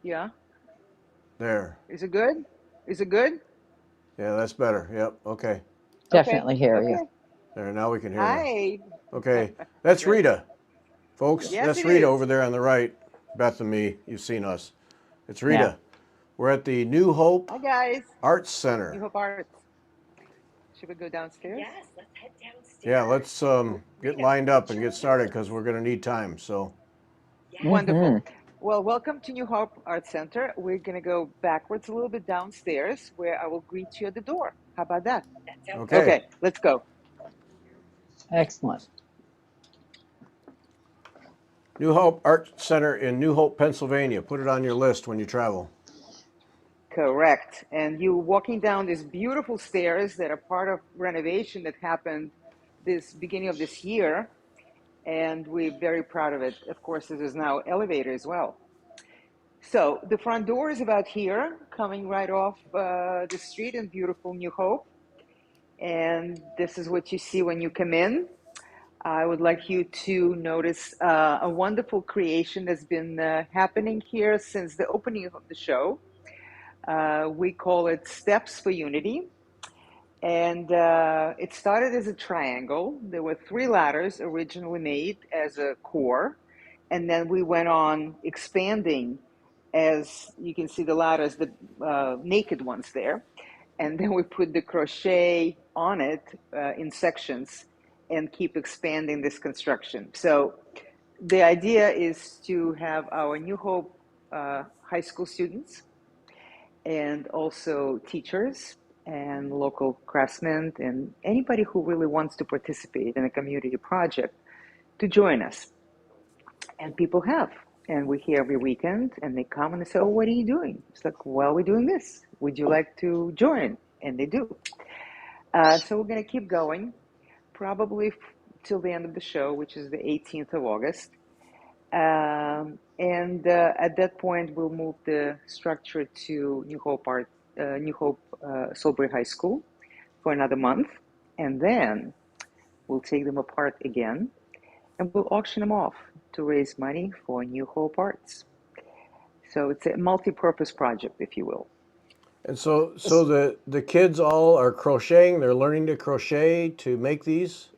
Yeah. There. Is it good? Is it good? Yeah, that's better. Yep. Okay. Okay. Definitely hear you. Okay. There. Now we can hear you. Hi. Okay. That's Great. Rita, folks. Yes, That's it Rita is. over there on the right. Beth and me. You've seen us. It's Yeah. Rita. We're at the New Hope Hi, guys. Arts New Center. Hope Arts. Should we go downstairs? Yes, let's head Yeah, downstairs. let's get Rita, lined what up and should get we started do? because we're going to need time. So, Yes. Wonderful. Hmm. Well, welcome to New Hope Arts Center. We're going to go backwards a little bit downstairs where I will greet you at the door. How about that? That sounds okay. good. Okay, let's go. Excellent. New Hope Arts Center in New Hope, Pennsylvania. Put it on your list when you travel. Correct. And you walking down these beautiful stairs that are part of renovation that happened this beginning of this year. And we're very proud of it. Of course, this is now elevator as well. So the front door is about here, coming right off the street in beautiful New Hope. And this is what you see when you come in. I would like you to notice a wonderful creation that's been happening here since the opening of the show. We call it Steps for Unity. And it started as a triangle. There were three ladders originally made as a core. And then we went on expanding, as you can see the ladders, the naked ones there. And then we put the crochet on it in sections and keep expanding this construction. So the idea is to have our New Hope high school students and also teachers and local craftsmen and anybody who really wants to participate in a community project to join us. And people have. And we're here every weekend and they come and they say, oh, what are you doing? It's like, well, we're doing this. Would you like to join? And they do. So we're going to keep going, probably till the end of the show, which is the 18th of August. And at that point, we'll move the structure to New Hope Salisbury High School for another month, and then we'll take them apart again, and we'll auction them off to raise money for New Hope Arts. So it's a multi-purpose project, if you will. And so the kids all are crocheting. They're learning to crochet to make these.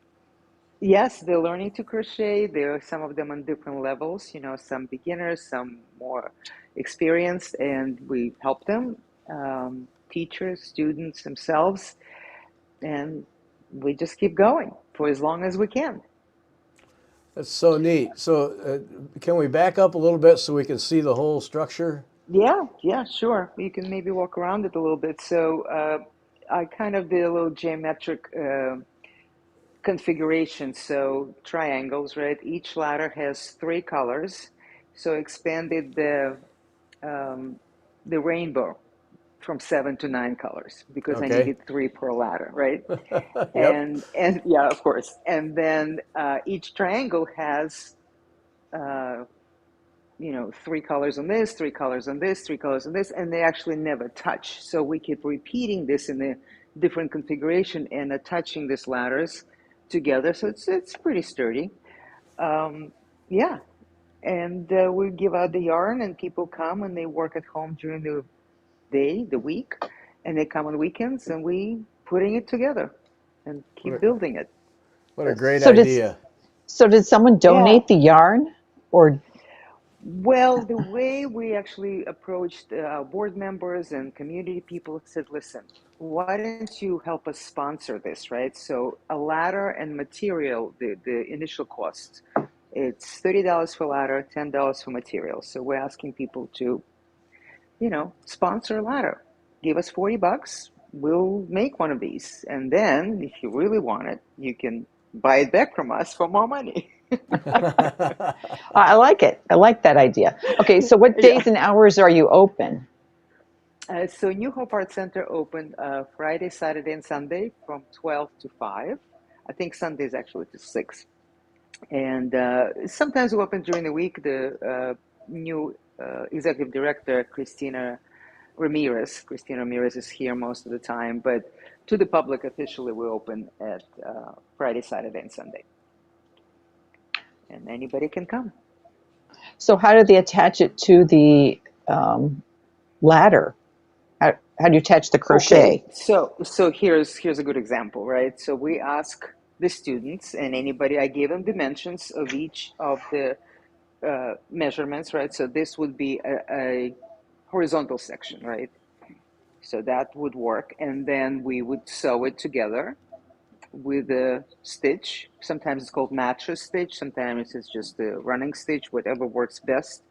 Yes, they're learning to crochet. There are some of them on different levels, some beginners, some more experienced, and we help them, teachers, students themselves, and we just keep going for as long as we can. That's so neat. So, can we back up a little bit so we can see the whole structure? Yeah, yeah, sure. You can maybe walk around it a little bit. So I kind of did a little geometric configuration. So triangles, right? Each ladder has three colors. So expanded the rainbow from 7 to 9 colors because I Okay. needed three per ladder, right? Yep. And yeah, of course. And then each triangle has uh, three colors on this, three colors on this, three colors on this, and they actually never touch. So we keep repeating this in a different configuration and attaching these ladders together. So it's pretty sturdy. Yeah, and we give out the yarn, and people come and they work at home during the day, the week, and they come on weekends, and we putting it together and What keep a, building it. what a great So did idea. someone Yeah. donate the yarn or Well, the way we actually approached board members and community people said, listen, why don't you help us sponsor this, right? So a ladder and material, the initial cost, it's $30 for ladder, $10 for material. So we're asking people to, sponsor a ladder. Give us 40 bucks. We'll make one of these. And then if you really want it, you can buy it back from us for more money. I like it. I like that idea. Okay, so what Yeah. days and hours are you open? So New Hope Art Center open Friday, Saturday, and Sunday from 12 to 5. I think Sunday is actually to 6. And sometimes we open during the week. The new executive director, Christina Ramirez is here most of the time. But to the public, officially, we open at Friday, Saturday, and Sunday. And anybody can come. So how do they attach it to the ladder? How do you attach the Okay, crochet? so here's a good example, right? So we ask the students and anybody, I give them dimensions of each of the measurements, right? So this would be a horizontal section, right? So that would work, and then we would sew it together with a stitch. Sometimes it's called mattress stitch, sometimes it's just a running stitch, whatever works best.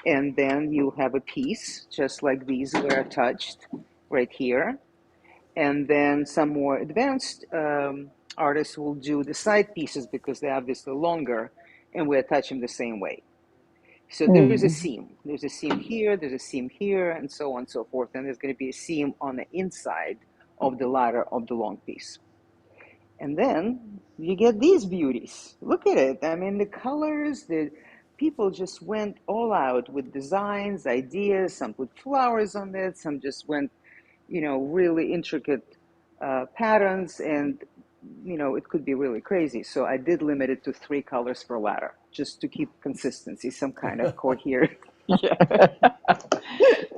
And then you have a piece just like these were attached right here. And then some more advanced artists will do the side pieces because they're obviously longer, and we attach them the same way. So there is a Mm. seam. There's a seam here, there's a seam here, and so on and so forth. And there's going to be a seam on the inside of the ladder of the long piece. And then you get these beauties. Look at it. I mean, the colors, the people just went all out with designs, ideas. Some put flowers on it, some just went, really intricate patterns, and it could be really crazy. So I did limit it to three colors per ladder, just to keep consistency, some kind of coherent. Yeah.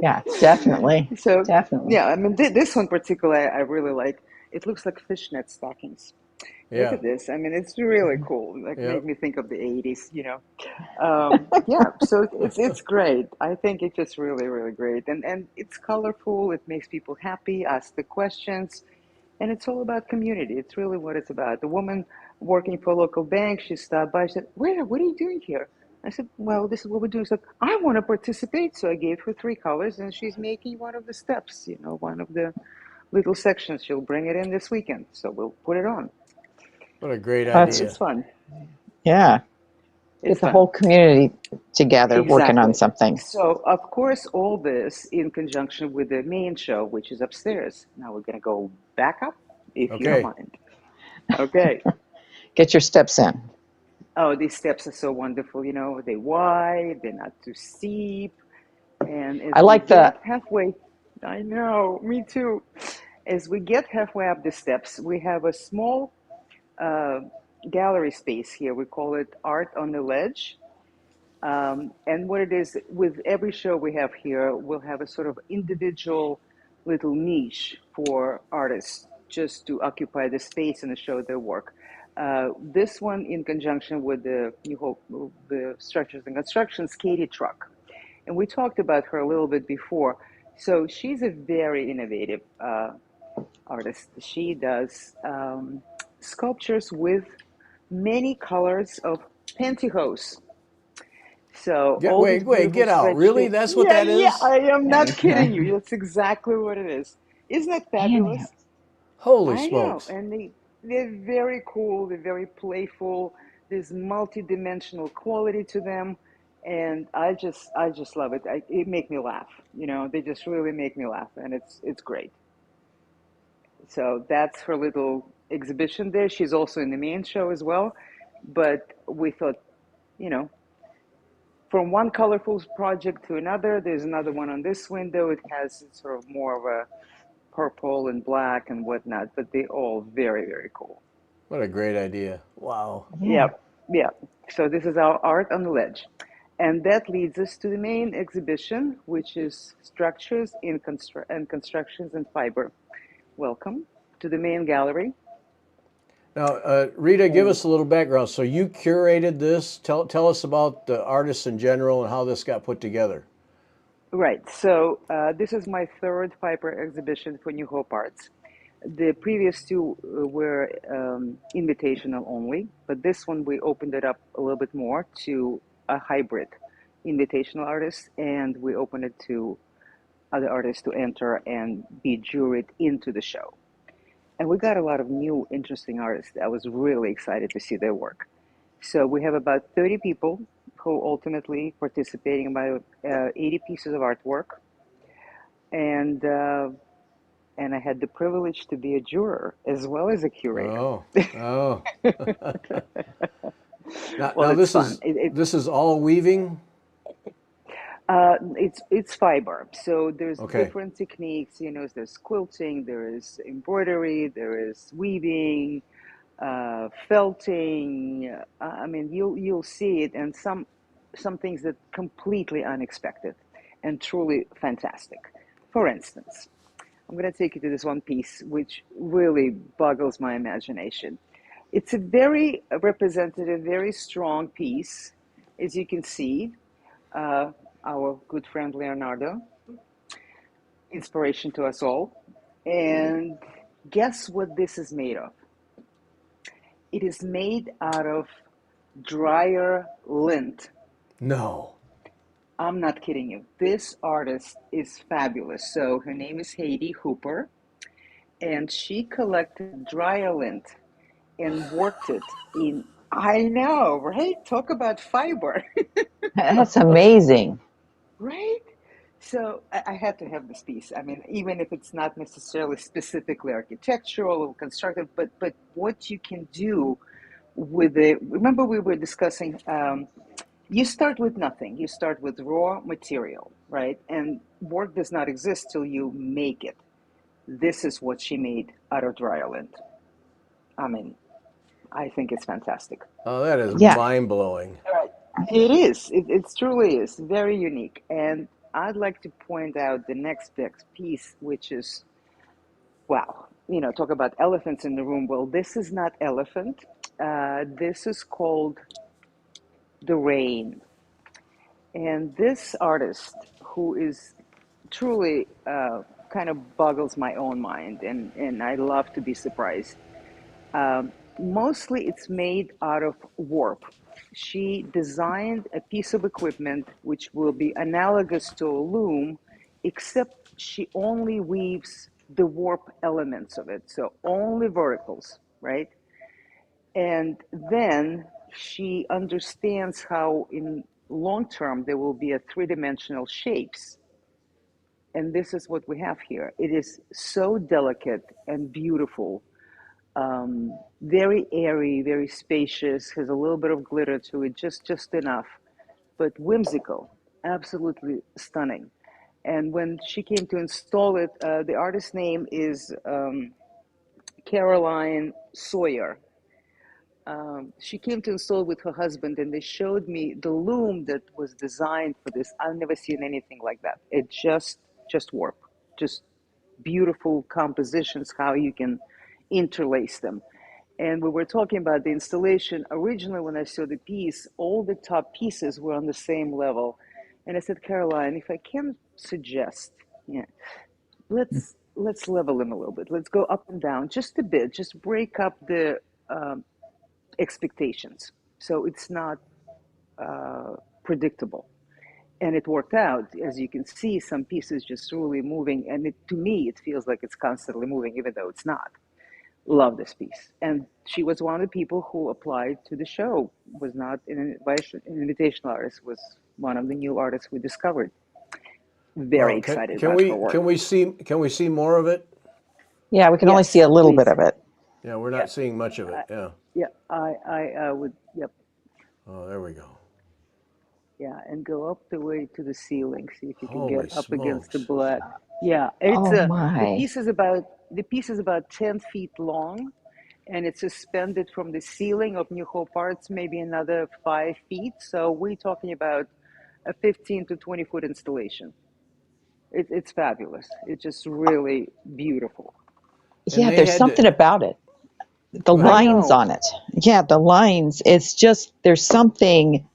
Yeah, definitely, So definitely. yeah, I mean, this one particularly, I really like. It looks like fishnet stockings. Look Yeah. at this. I mean, it's really Mhm. cool. Like, make Yep. me think of the 80s. Yeah, so it's great. I think it's just really, really great. And it's colorful. It makes people happy, ask the questions, and it's all about community. It's really what it's about. The woman working for a local bank, she stopped by. She said, "Where? What are you doing here?" I said, "Well, this is what we're doing." She's like, "I want to participate." So I gave her three colors, and she's making one of the steps. One of the little sections. She'll bring it in this weekend, so we'll put it on. What a great So That's it's idea. fun. yeah. It's Get the fun. whole community together working on Exactly. something. So, of course, all this in conjunction with the main show, which is upstairs. Now we're going to go back up, if you don't Okay. mind. Okay. Get your steps in. Oh, these steps are so wonderful. They're wide, they're not too steep. And I as we like the get halfway, I know, me too. As we get halfway up the steps, we have a small uh, gallery space here. We call it Art on the Ledge. And what it is, with every show we have here, we'll have a sort of individual little niche for artists just to occupy the space and to show their work. This one, in conjunction with the New Hope, the Structures and Constructions, Katie Truck. And we talked about her a little bit before. So she's a very innovative artist. She does sculptures with many colors of pantyhose. So all these Wait, beautiful get out. Really? spreadsheets. That's what Yeah, that yeah, is? I am not kidding you. That's exactly what it is. Isn't that fabulous? pantyhose. Holy I know. smokes. And they're very cool. They're very playful. There's multi-dimensional quality to them. And I just love it. It make me laugh. They just really make me laugh, and it's great. So that's her little exhibition there. She's also in the main show as well. But we thought, you know, from one colorful project to another. There's another one on this window. It has sort of more of a purple and black and whatnot, but they're all very, very cool. What a great idea. Wow. Yeah. Yep, yep. So this is our art on the ledge. And that leads us to the main exhibition, which is structures and constructions in fiber. Welcome to the main gallery. Now, Rita, give And us a little background. So you curated this. Tell us about the artists in general and how this got put together. right, so this is my third fiber exhibition for New Hope Arts. The previous two were invitational only, but this one we opened it up a little bit more to a hybrid invitational artists, and we opened it to other artists to enter and be juried into the show. And we got a lot of new, interesting artists. I was really excited to see their work. So we have about 30 people who ultimately participating in about 80 pieces of artwork, and I had the privilege to be a juror as well as a curator. Oh, oh. Well, Now it's fun. this is all weaving. It's fiber, so there's Okay. different techniques. There's quilting, there is embroidery, there is weaving, felting. I mean, you'll see it, and some things that completely unexpected. and truly fantastic. For instance, I'm going to take you to this one piece which really boggles my imagination. It's a very representative, very strong piece, as you can see. Uh, our good friend Leonardo, inspiration to us all. And guess what this is made of? It is made out of dryer lint. No. I'm not kidding you. This artist is fabulous. So her name is Heidi Hooper, and she collected dryer lint and worked it in. I know, right? Talk about fiber, That's amazing. right? So I had to have this piece. I mean, even if it's not necessarily specifically architectural or constructive, but what you can do with it. Remember, we were discussing. You start with nothing. You start with raw material, right? And work does not exist till you make it. This is what she made out of dryer lint. I mean, I think it's fantastic. Oh, that is Yeah. mind blowing. Right. It is. It truly is very unique. And I'd like to point out the next big piece, which is, wow, talk about elephants in the room. Well, this is not elephant. This is called the rain. And this artist, who is truly kind of boggles my own mind, and I love to be surprised. Mostly it's made out of warp. She designed a piece of equipment which will be analogous to a loom, except she only weaves the warp elements of it, so only verticals, right? And then she understands how in long term there will be a three-dimensional shapes. And this is what we have here. It is so delicate and beautiful, very airy, very spacious, has a little bit of glitter to it, just enough, but whimsical, absolutely stunning. And when she came to install it, the artist's name is Caroline Sawyer. She came to install with her husband, and they showed me the loom that was designed for this. I've never seen anything like that. It just warp, just beautiful compositions, how you can interlace them. And we were talking about the installation. Originally, when I saw the piece, all the top pieces were on the same level. And I said, Caroline, if I can suggest, yeah, let's level them a little bit. Let's go up and down just a bit. Just break up the expectations, so it's not predictable. And it worked out. As you can see, some pieces just really moving, and to me it feels like it's constantly moving, even though it's not. Love this piece. And she was one of the people who applied to the show, was not an invitation artist, was one of the new artists we discovered. Very Well, excited about her work. can we see more of it? Yeah, we can only see Yes, a little bit please. of it. Yeah, we're Yeah, not seeing much of it. Yeah. yeah, I would, yep. Oh, there we go. Yeah, and go up the way to the ceiling. See if you can get Holy up against the smokes. black. Yeah, it's Oh a my. the piece is about 10 feet long, and it's suspended from the ceiling of New Hope Arts, maybe another 5 feet. So we're talking about a 15 to 20 foot installation. It's fabulous. It's just really beautiful. And Yeah, they there's had something to about it. The go I ahead. lines know. on it. Yeah, the lines. It's just, there's something,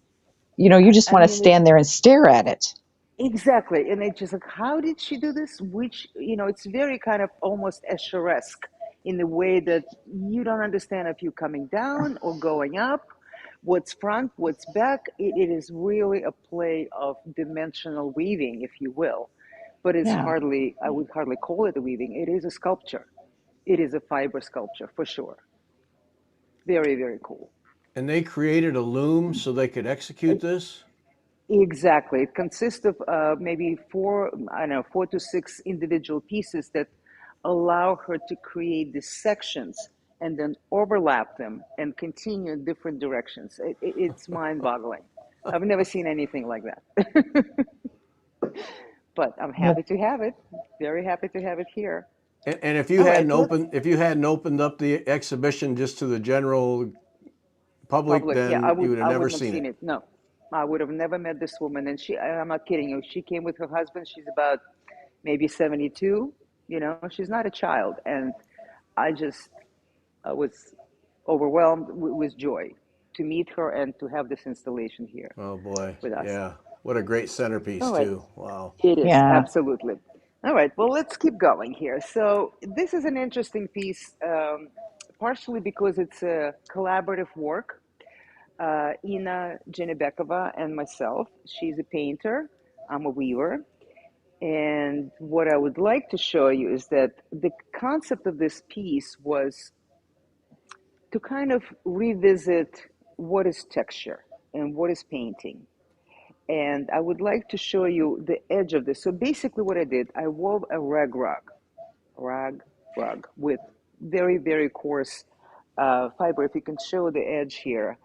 you just I want to mean, stand there and stare at it. exactly. And it's just like, how did she do this? Which, it's very kind of almost Escher-esque in the way that you don't understand if you're coming down or going up, what's front, what's back. It is really a play of dimensional weaving, if you will. But it's Yeah. hardly, I would hardly call it a weaving. It is a sculpture. It is a fiber sculpture for sure. Very, very cool. And they created a loom so they could execute this? Exactly. It consists of maybe I don't know, 4 to 6 individual pieces that allow her to create these sections and then overlap them and continue in different directions. It's mind-boggling. I've never seen anything like that. But I'm Yeah. happy to have it. Very happy to have it here. And All right, let's if you hadn't opened up the exhibition just to the general public, public. Yeah, I then you would would have I never wouldn't have seen seen it. it. No. I would have never met this woman. And I'm not kidding you, she came with her husband. She's about maybe 72. She's not a child. And I just I was overwhelmed with joy to meet her and to have this installation here Oh boy, with us. yeah. What a great centerpiece All right. too. Wow. It is, Yeah. absolutely. All right, well, let's keep going here. So, this is an interesting piece, partially because it's a collaborative work. Ina Jenebekova and myself, she's a painter, I'm a weaver. And what I would like to show you is that the concept of this piece was to kind of revisit what is texture and what is painting. And I would like to show you the edge of this. So basically what I did, I wove a rag rug with very, very coarse fiber. If you can show the edge here.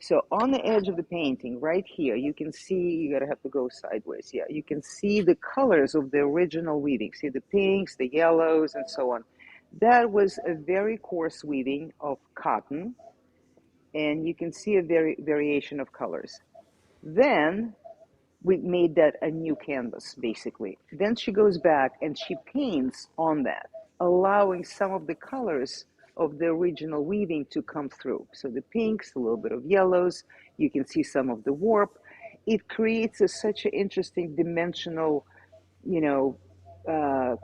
So on the edge of the painting, right here, you can see, you gotta have to go sideways. Yeah, you can see the colors of the original weaving. See the pinks, the yellows, and so on. That was a very coarse weaving of cotton, and you can see a variation of colors. Then we made that a new canvas, basically. Then she goes back and she paints on that, allowing some of the colors of the original weaving to come through. So the pinks, a little bit of yellows, you can see some of the warp. It creates such an interesting dimensional, you know,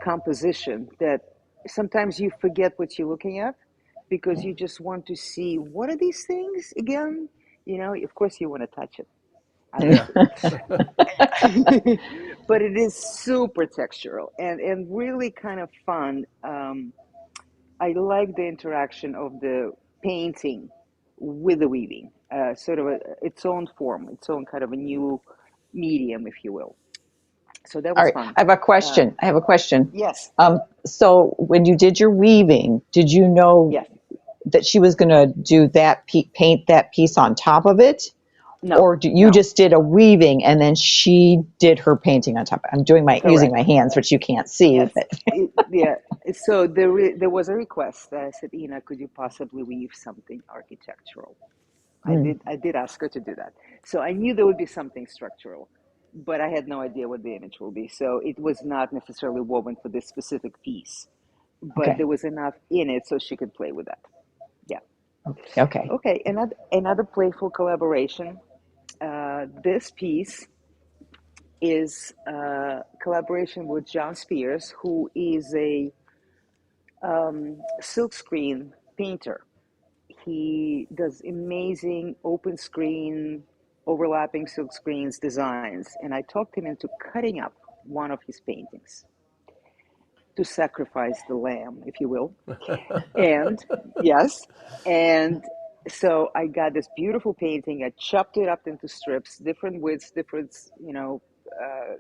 composition that sometimes you forget what you're looking at because you just want to see what are these things again. Of course, you want to touch it, Yeah. obviously. But it is super textural and really kind of fun. I like the interaction of the painting with the weaving, sort of its own form, its own kind of a new medium, if you will. So that All was right. fun. I have a Uh, question. I have a question. yes, So when you did your weaving, did you know yes, that she was going to do that paint that piece on top of it? no, Or you no, just did a weaving and then she did her painting on top? I'm doing my using correct. my hands, which you can't see, Yes, but yeah. So there was a request that I said, Ina, could you possibly weave something architectural? I mm, did I did ask her to do that. So I knew there would be something structural, but I had no idea what the image will be. So it was not necessarily woven for this specific piece, but okay. there was enough in it so she could play with that. Yeah. Okay. Okay. Another playful collaboration. This piece is a collaboration with John Spears, who is a silkscreen painter. He does amazing open screen, overlapping silk screens designs. And I talked him into cutting up one of his paintings to sacrifice the lamb, if you will. And yes, and so I got this beautiful painting. I chopped it up into strips, different widths, different, uh,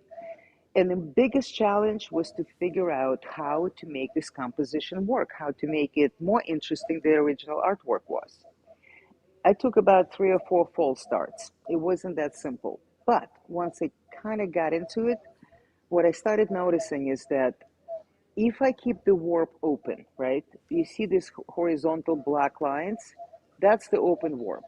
and the biggest challenge was to figure out how to make this composition work, how to make it more interesting than the original artwork was. I took about 3 or 4 false starts. It wasn't that simple. But once I kind of got into it, what I started noticing is that if I keep the warp open, right? You see these horizontal black lines? That's the open warp.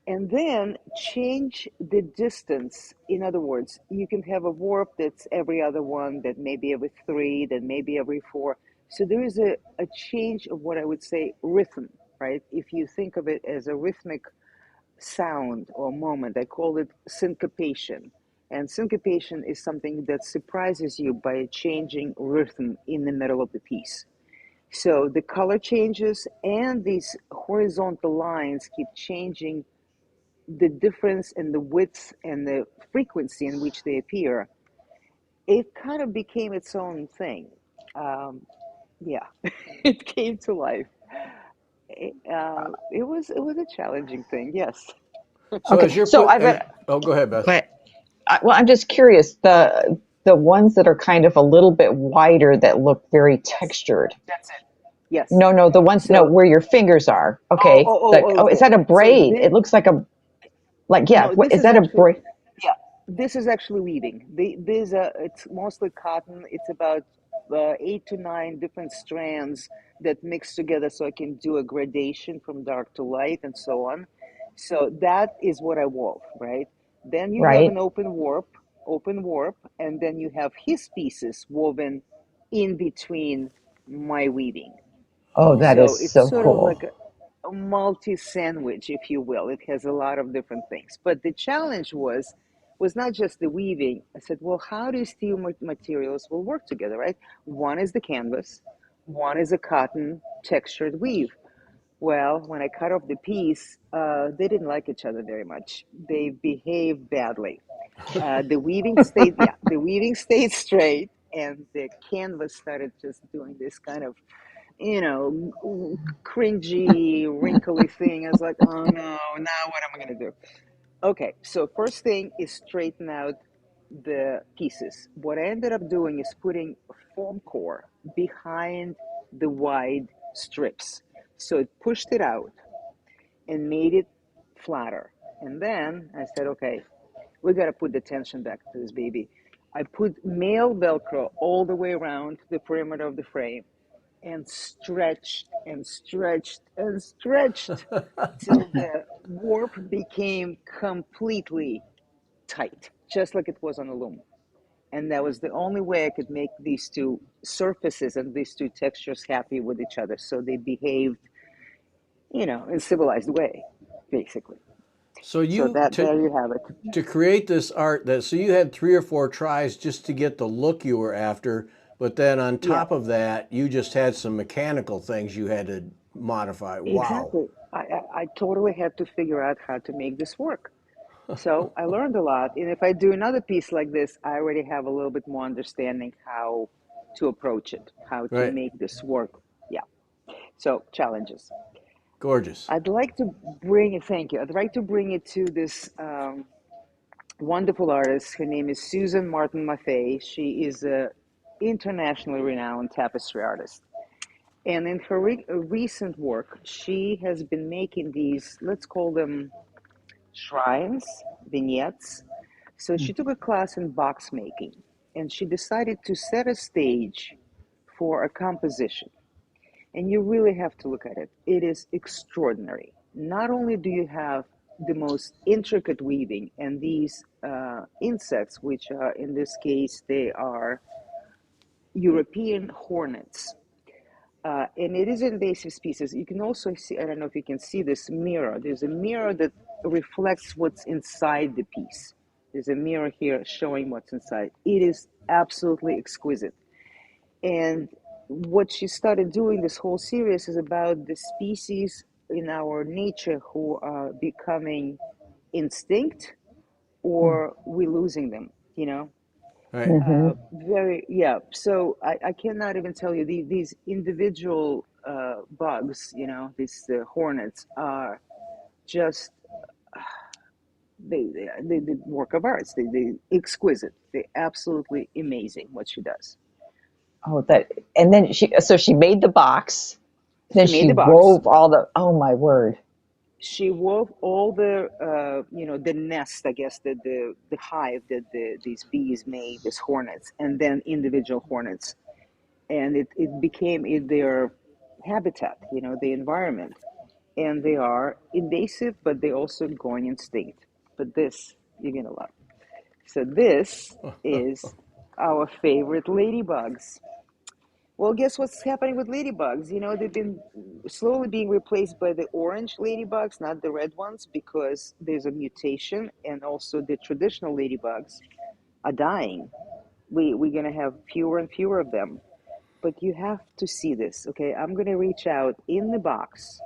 And then change the distance. In other words, you can have a warp that's every other one, that maybe every three, that maybe every four. So there is a change of what I would say rhythm, right? If you think of it as a rhythmic sound or moment. I call it syncopation. And syncopation is something that surprises you by changing rhythm in the middle of the piece. So the color changes and these horizontal lines keep changing the difference in the width and the frequency in which they appear. It kind of became its own thing. Um, yeah, it came to life. It was a challenging thing, yes. So as Okay. you're So put, I've got, oh, go ahead, Beth. but well, I'm just curious. The ones that are kind of a little bit wider that look very Yes, textured. that's it. Yes. No, no, the ones no So, where your fingers are. oh, Okay. oh, oh, Like, oh, oh, is okay. that a So braid? It looks like a yeah. no, What this is is that a actually, braid? yeah, this is actually weaving. It's mostly cotton. It's about 8 to 9 different strands that mix together so I can do a gradation from dark to light and so on. So that is what I wove, right? Then you have Right. an open warp, and then you have his pieces woven in between my weaving. Oh, that So is Oh, it's so sort of wow. cool. like a multi sandwich, if you will. It has a lot of different things. But the challenge was not just the weaving. I said, well, how do these two materials will work together, right? One is the canvas, one is a cotton textured weave. Well, when I cut off the piece, they didn't like each other very much. They behaved badly. The weaving stayed straight, and the canvas started just doing this kind of, cringy, wrinkly thing. I was like, oh no, now what am I gonna do? Okay, so first thing is straighten out the pieces. What I ended up doing is putting a foam core behind the wide strips. So it pushed it out and made it flatter. And then I said, okay, we got to put the tension back to this baby. I put male Velcro all the way around the perimeter of the frame and stretched and stretched and stretched till the warp became completely tight, just like it was on a loom. And that was the only way I could make these two surfaces and these two textures happy with each other. So they behaved, in a civilized way, basically. So So you that there you have it. to create this art that so you had 3 or 4 tries just to get the look you were after, but then on Yeah, top of that, you just had some mechanical things you had to modify. Wow. exactly. I totally had to figure out how to make this work. So I learned a lot. And if I do another piece like this, I already have a little bit more understanding how to approach it, how to Right. make this work. Yeah. So challenges. Gorgeous. I'd like to bring it, thank you. I'd like to bring it to this wonderful artist. Her name is Susan Martin Maffei. She is a internationally renowned tapestry artist. And in her recent work, she has been making these, let's call them shrines, vignettes. So she took a class in box making and she decided to set a stage for a composition. And you really have to look at it. It is extraordinary. Not only do you have the most intricate weaving and these insects, which are in this case, they are European hornets. And it is invasive species. You can also see, I don't know if you can see this mirror. There's a mirror that reflects what's inside the piece. There's a mirror here showing what's inside. It is absolutely exquisite. And what she started doing, this whole series, is about the species in our nature who are becoming extinct or we're losing them. Right. Very, yeah. So I cannot even tell you these individual bugs, these hornets are just they work of arts. They exquisite. They absolutely amazing what she does. Oh, that, and then she made the box, then She she made the box. wove all the, oh my word. She wove all the the nest, I guess, the hive that these bees made, these hornets, and then individual hornets, and it became their habitat, the environment. And they are invasive, but they also going extinct. But this you're gonna love. So this is our favorite ladybugs. Well, guess what's happening with ladybugs? They've been slowly being replaced by the orange ladybugs, not the red ones, because there's a mutation, and also the traditional ladybugs are dying. We're gonna have fewer and fewer of them. But you have to see this, okay? I'm gonna reach out in the box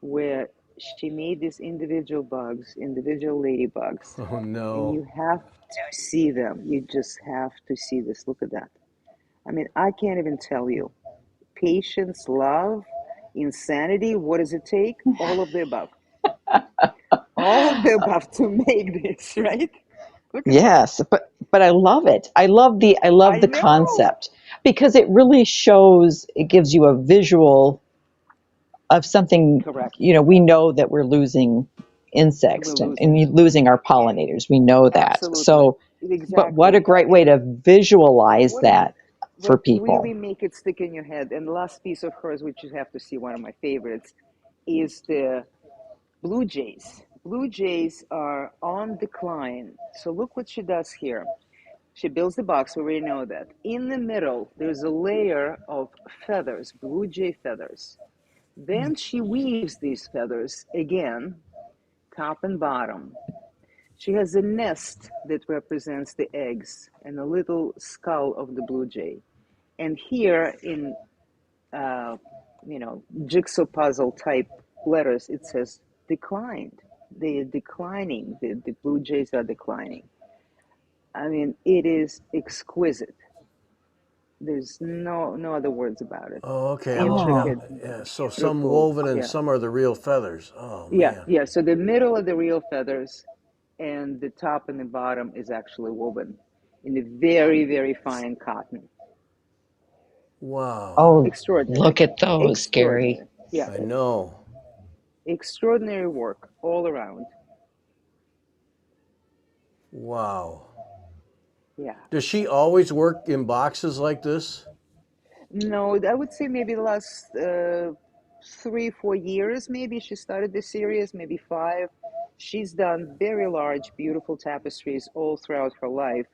where she made these individual bugs, individual ladybugs, Oh and no. you have to see them. You just have to see this. Look at that. I mean, I can't even tell you. Patience, love, insanity. What does it take? All of the above. All of the above to make this, right? Look at that. Yes, but I love it. I love I the know. concept because it really shows, it gives you a visual of something, Correct. we know that we're losing We're insects and losing them. losing our And pollinators. We know that. absolutely. So, but what a Exactly. great way And to visualize what that for really people. make it stick in your head, and the last piece of hers, which you have to see, one of my favorites, is the blue jays. blue jays are on decline. So look what she does here. She builds the box, we already know that. In the middle, there's a layer of feathers, blue jay feathers. Then she weaves these feathers again, top and bottom. She has a nest that represents the eggs and a little skull of the blue jay. And here in, uh, jigsaw puzzle type letters, it says declined. They are declining. The blue jays are declining. I mean, it is exquisite. There's no other words about it. Oh, okay. I'm looking at, Intricate, Oh, yeah, so some beautiful. woven and Yeah, some are the real feathers. Oh, yeah, man. yeah. So the middle of the real feathers, and the top and the bottom is actually woven in a very fine cotton. Wow. oh, Extraordinary, look at those, Gary. extraordinary. Yeah, I know. extraordinary work all around. Wow. Yeah. Does she always work in boxes like this? No, I would say maybe the last 3, 4 years, maybe she started this series, maybe 5. She's done very large, beautiful tapestries all throughout her life,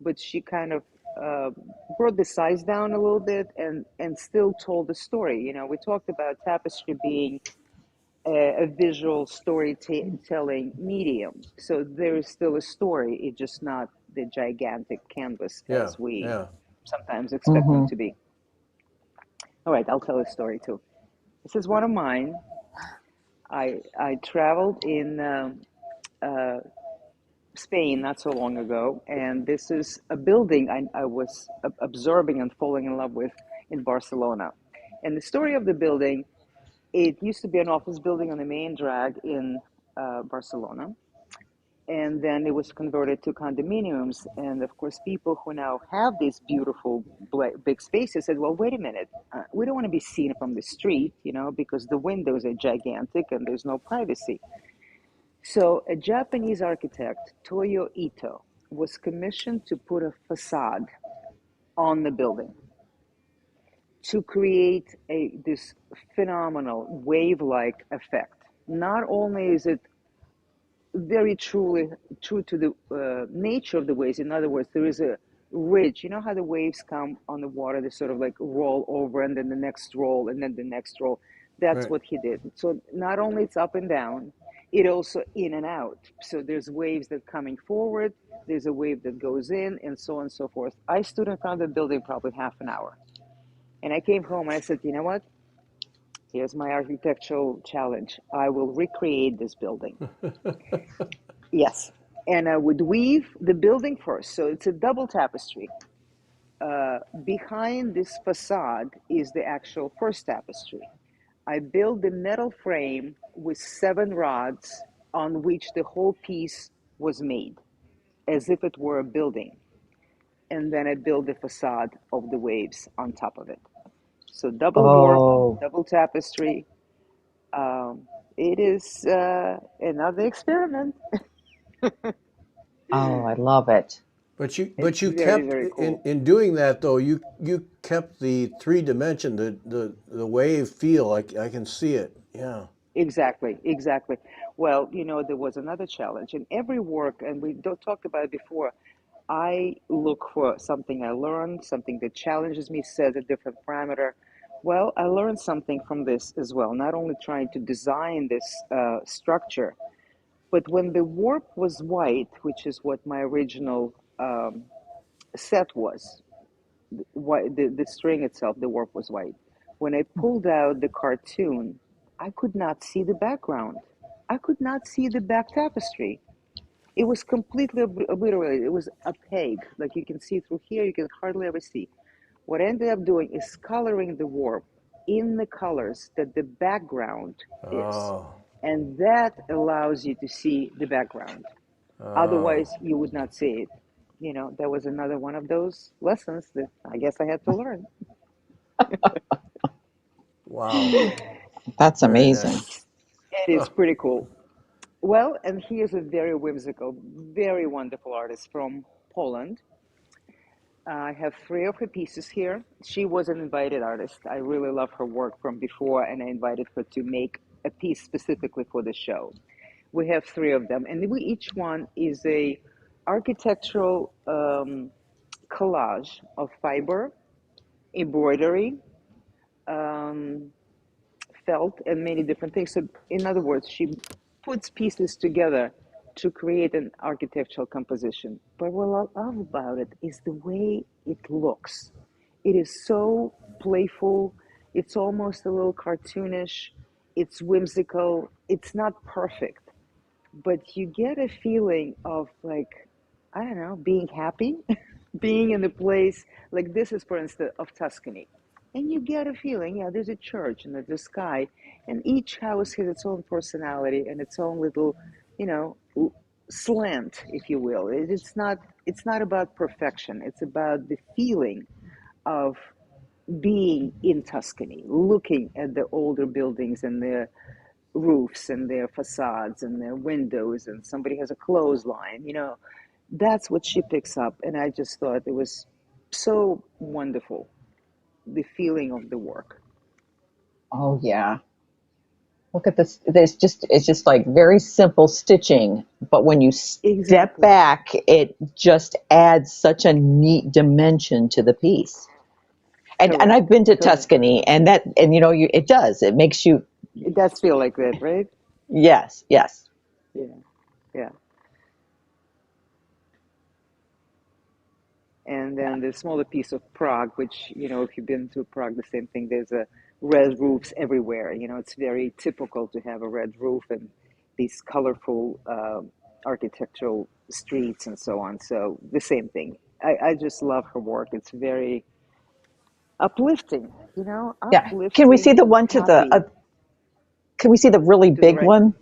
but she kind of uh, brought the size down a little bit and still told the story. We talked about tapestry being a visual storytelling medium, so there is still a story. It's just not the gigantic canvas Yeah, as we yeah. sometimes expect them Mm-hmm. to be. All right, I'll tell a story too. This is one of mine. I traveled in uh, Spain not so long ago, and this is a building I was observing and falling in love with in Barcelona. And the story of the building, it used to be an office building on the main drag in Barcelona, and then it was converted to condominiums. And of course, people who now have these beautiful big spaces said, well, wait a minute, we don't want to be seen from the street, because the windows are gigantic and there's no privacy. So a Japanese architect, Toyo Ito, was commissioned to put a facade on the building to create this phenomenal wave-like effect. Not only is it very truly true to the nature of the waves. In other words, there is a ridge. You know how the waves come on the water, they sort of like roll over and then the next roll and then the next roll. That's Right. what he did. So not only it's up and down, it also in and out. So there's waves that coming forward, there's a wave that goes in, and so on and so forth. I stood in front of the building probably half an hour. And I came home and I said, you know what? Here's my architectural challenge. I will recreate this building. Yes. And I would weave the building first. So it's a double tapestry. Behind this facade is the actual first tapestry. I built the metal frame with 7 rods on which the whole piece was made, as if it were a building. And then I built the facade of the waves on top of it. So double warp, Oh, double tapestry. Um, it is another experiment. oh, I love it. But It's you very, kept very in cool. doing that though. You kept the 3 dimension, the wave feel. I can see it. Yeah. Exactly, exactly. Well, there was another challenge in every work, and we don't talked about it before. I look for something I learned, something that challenges me, set a different parameter. Well, I learned something from this as well, not only trying to design this structure, but when the warp was white, which is what my original set was, white, the string itself, the warp was white. When I pulled out the cartoon, I could not see the background. I could not see the back tapestry. It was completely obliterated. It was opaque. Like you can see through here, you can hardly ever see. What I ended up doing is coloring the warp in the colors that the background is. Oh. And that allows you to see the background. Oh. Otherwise, you would not see it. That was another one of those lessons that I guess I had to learn. Wow. That's Very amazing. nice. It is pretty cool. Well, and here's a very whimsical, very wonderful artist from Poland. I have 3 of her pieces here. She was an invited artist. I really love her work from before, and I invited her to make a piece specifically for the show. We have three of them, and each one is a architectural collage of fiber, embroidery, um, felt, and many different things. So, in other words, she puts pieces together to create an architectural composition. But what I love about it is the way it looks. It is so playful. It's almost a little cartoonish. It's whimsical. It's not perfect, but you get a feeling of like, I don't know, being happy, being in the place like this is, for instance, of Tuscany. And you get a feeling, yeah, there's a church and there's a sky, and each house has its own personality and its own little, you know, slant, if you will. It's not about perfection. It's about the feeling of being in Tuscany, looking at the older buildings and their roofs and their facades and their windows, and somebody has a clothesline, that's what she picks up. And I just thought it was so wonderful, the feeling of the work. Oh yeah. Look at this. It's just like very simple stitching, but when you step Exactly. back, it just adds such a neat dimension to the piece. And I've Correct. been to Correct. Tuscany, and it does. It makes you, It does feel like that, right? yes, yes. Yeah. Yeah. And then the smaller piece of Prague, which, if you've been to Prague, the same thing. There's a red roofs everywhere. It's very typical to have a red roof and these colorful architectural streets and so on. So the same thing. I just love her work. It's very uplifting, Yeah. Can we see uplifting the and one to the? happy. Can we see the really To the big right. one?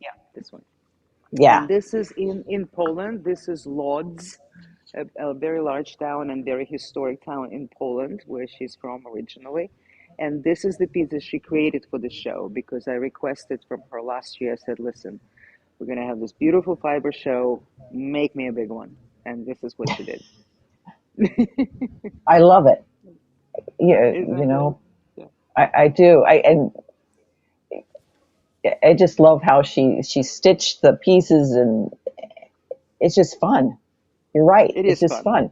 Yeah, this one. Yeah. And this is in Poland. This is Lodz, a very large town and very historic town in Poland, where she's from originally. And this is the piece that she created for the show because I requested from her last year. I said, listen, we're going to have this beautiful fiber show. Make me a big one. And this is what she did. I love it. Yeah, Isn't that great? Yeah. I do. I just love how she stitched the pieces, and it's just fun. You're right. It It's is just fun. fun.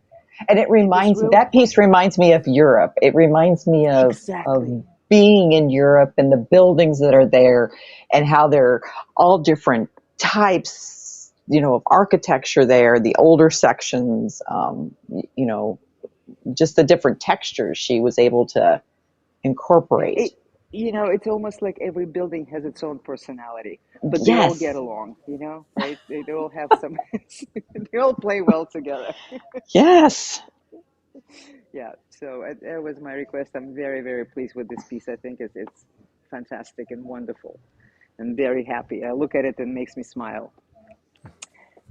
And It is real that fun. piece reminds me of Europe. It reminds me Exactly. of being in Europe and the buildings that are there and how they're all different types, of architecture there, the older sections, just the different textures she was able to It, incorporate. it's almost like every building has its own personality, but they all get Yes. along, right? They all have some, they all play well together. Yes. Yeah, so that was my request. I'm very, very pleased with this piece. I think it's fantastic and wonderful and very happy. I look at it and it makes me smile.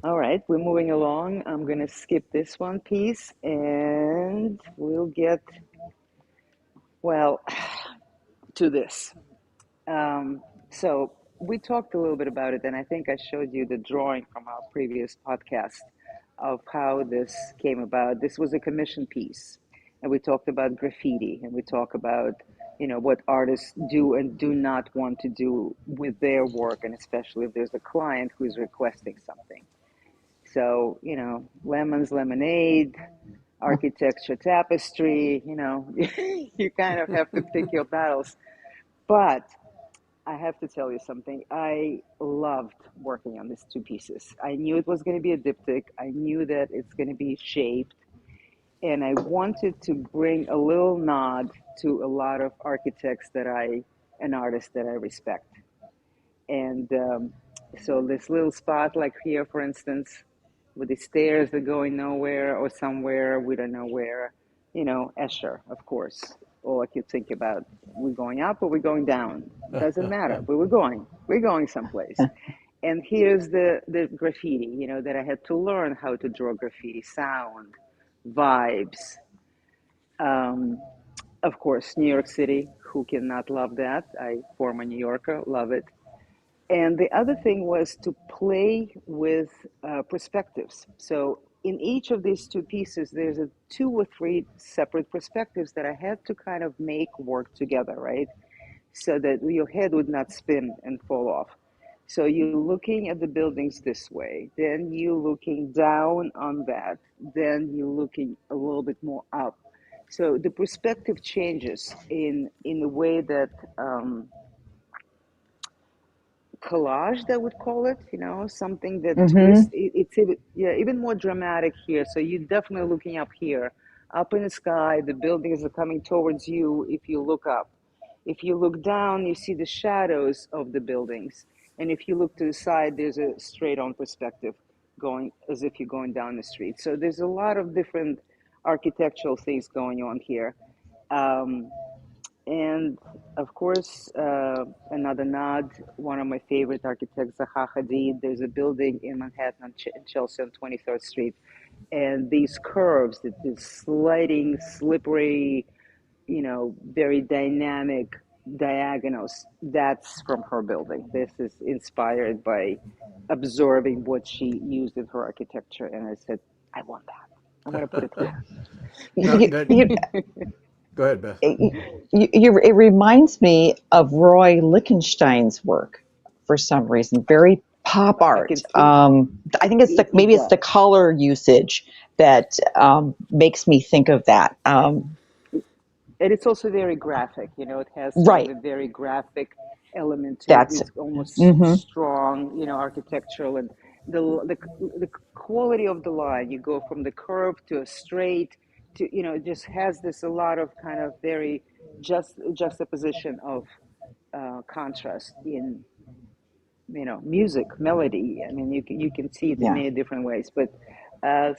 All right, we're moving along. I'm going to skip this one piece and we'll get, well, to this. So we talked a little bit about it, and I think I showed you the drawing from our previous podcast of how this came about. This was a commission piece, and we talked about graffiti, and we talk about what artists do and do not want to do with their work, and especially if there's a client who is requesting something. So lemons, lemonade, architecture, tapestry. You kind of have to pick your battles, but I have to tell you something. I loved working on these two pieces. I knew it was going to be a diptych. I knew that it's going to be shaped. And I wanted to bring a little nod to a lot of architects and artists that I respect. And so this little spot, like here, for instance, with the stairs that going nowhere or somewhere, we don't know where, Escher, of course. All I could think about, we're going up or we're going down. Doesn't matter, but we're going someplace. And here's the graffiti, that I had to learn how to draw graffiti, sound, vibes. Um, of course, New York City, who cannot love that? I, former New Yorker, love it. And the other thing was to play with perspectives. So in each of these two pieces, there's two or three separate perspectives that I had to kind of make work together, right? So that your head would not spin and fall off. So you're looking at the buildings this way, then you're looking down on that, then you're looking a little bit more up. So the perspective changes in the way that collage, that would call it, something that twists. Mm-hmm. It's even, yeah, even more dramatic here. So you're definitely looking up here, up in the sky. The buildings are coming towards you if you look up. If you look down, you see the shadows of the buildings. And if you look to the side, there's a straight on perspective going as if you're going down the street. So there's a lot of different architectural things going on here. Um, and of course, another nod, one of my favorite architects, Zaha Hadid. There's a building in Manhattan, in Chelsea on 23rd Street. And these curves, this sliding, slippery, very dynamic diagonals, that's from her building. This is inspired by observing what she used in her architecture. And I said, I want that. I want to put it here. Now, You, that, you, go ahead, Beth. it reminds me of Roy Lichtenstein's work for some reason. Very pop I can art. see I think it's it maybe it's the does. color usage that makes me think of that. And it's also very graphic. It has sort of Right. a very graphic element to it. That's. It's almost Mm-hmm. strong, architectural, and the quality of the line. You go from the curve to a straight to, it just has this a lot of kind of very juxtaposition of contrast in music, melody. I mean, you can see it in Yeah. many different ways. But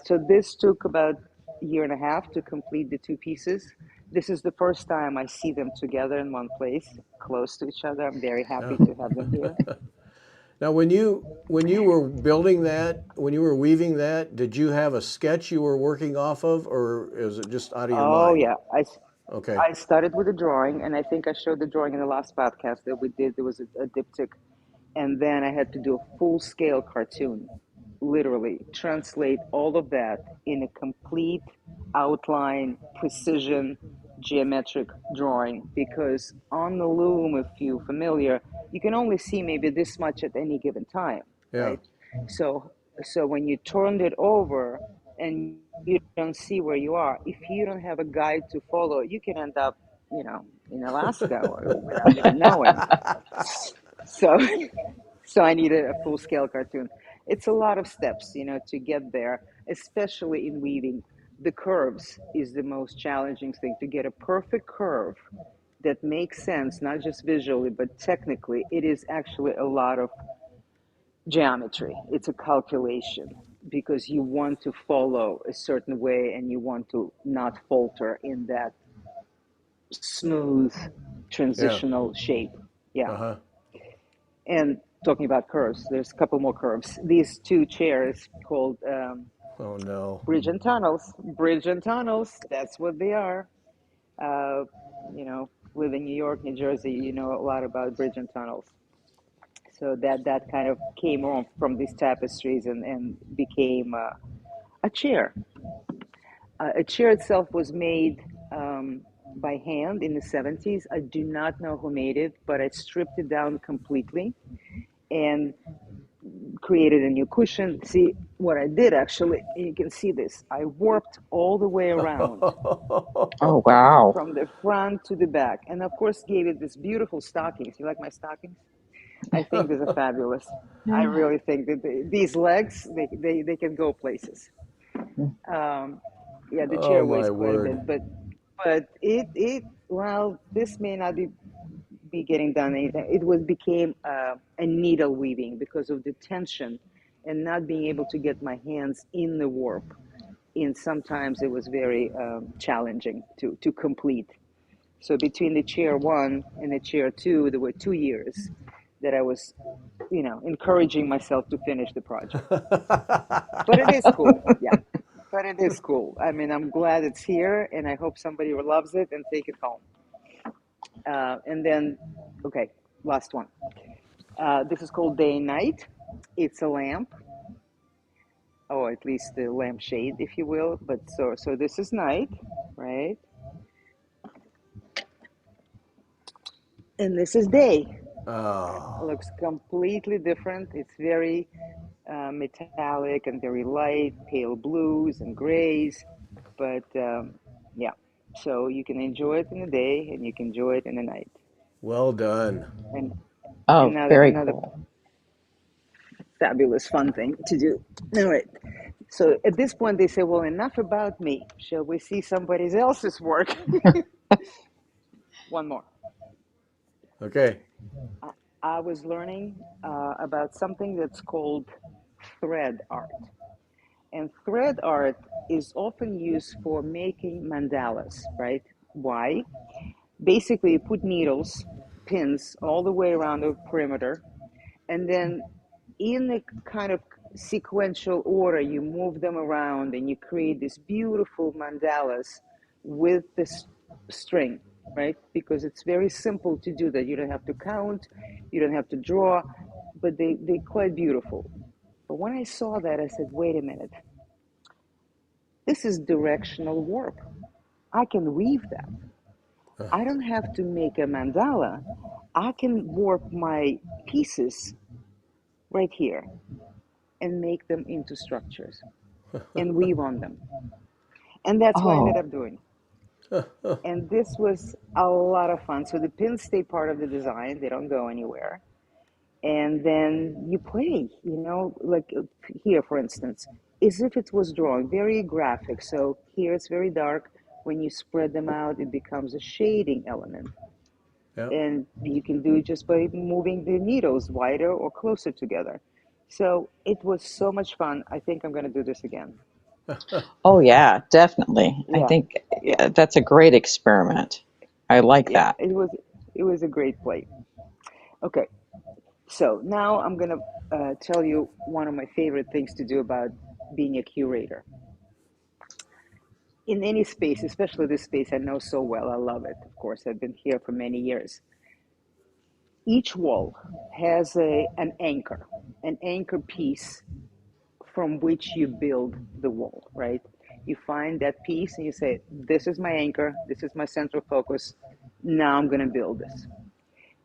so this took about a year and a half to complete the two pieces. This is the first time I see them together in one place, close to each other. I'm very Yeah. happy to have them here. Now, when you were building that, when you were weaving that, did you have a sketch you were working off of, or is it just out of your Oh mind? yeah, Okay. I started with a drawing, and I think I showed the drawing in the last podcast that we did. There was a diptych, and then I had to do a full scale cartoon, literally translate all of that in a complete outline, precision, geometric drawing. Because on the loom, if you're familiar, you can only see maybe this much at any given time, Yeah. right? So, so when you turned it over and you don't see where you are, if you don't have a guide to follow, you can end up, in Alaska or without even knowing. So, so I needed a full scale cartoon. It's a lot of steps, to get there, especially in weaving. The curves is the most challenging thing, to get a perfect curve that makes sense, not just visually, but technically. It is actually a lot of geometry. It's a calculation because you want to follow a certain way and you want to not falter in that smooth Yeah. transitional shape. Yeah. Uh huh. And talking about curves, there's a couple more curves. These two chairs called Oh no. bridge and tunnels. Bridge and tunnels, that's what they are. Uh, live in New York, New Jersey, you know a lot about bridge and tunnels. So that kind of came on from these tapestries and became a chair. A chair itself was made by hand in the 70s. I do not know who made it, but I stripped it down completely and created a new cushion. See what I did actually, you can see this. I warped all the way around Oh wow. from the front to the back. And of course, gave it this beautiful stockings. You like my stockings? I think these are fabulous. I really think that these legs, they can go places. Um, yeah, the Oh chair my weighs quite a word. bit, but well, this may not be getting done anything. It was became a needle weaving because of the tension and not being able to get my hands in the warp. And sometimes it was very challenging to complete. So between the chair one and the chair two, there were 2 years that I was, encouraging myself to finish the project. But it is cool, yeah. But it is cool. I mean, I'm glad it's here, and I hope somebody loves it and take it home. And then, okay, last one. This is called Day and Night. It's a lamp, or at least a lampshade, if you will. But so this is night, right? And this is day. Oh, Looks completely different. It's very metallic and very light, pale blues and grays. But yeah, so you can enjoy it in the day and you can enjoy it in the night. well done. And Oh, very another cool. fabulous fun thing to do. All right. So at this point, they say, well, enough about me. Shall we see somebody else's work? One more. Okay. I, I was learning about something that's called thread art. And thread art is often used for making mandalas, right? Why? Basically, you put needles, pins all the way around the perimeter, and then in a kind of sequential order, you move them around and you create these beautiful mandalas with this string, right? Because it's very simple to do that. You don't have to count, you don't have to draw, but they're quite beautiful. But when I saw that, I said, wait a minute, this is directional warp. I can weave that. I don't have to make a mandala. I can warp my pieces right here and make them into structures and weave on them. And that's what I ended Oh, up doing. And this was a lot of fun. So the pins stay part of the design, they don't go anywhere. And then you play, like here, for instance, as if it was drawing, very graphic. So here it's very dark. When you spread them out, it becomes a shading element. Yep. And you can do it just by moving the needles wider or closer together. So it was so much fun. I think I'm going to do this again. oh yeah, definitely. I Yeah, think yeah, that's a great experiment. I like yeah. that. It was a great play. Okay, so now I'm going to tell you one of my favorite things to do about being a curator in any space, especially this space I know so well. I love it. Of course, I've been here for many years. Each wall has an anchor piece from which you build the wall, right? You find that piece and you say, this is my anchor, this is my central focus. Now I'm going to build this.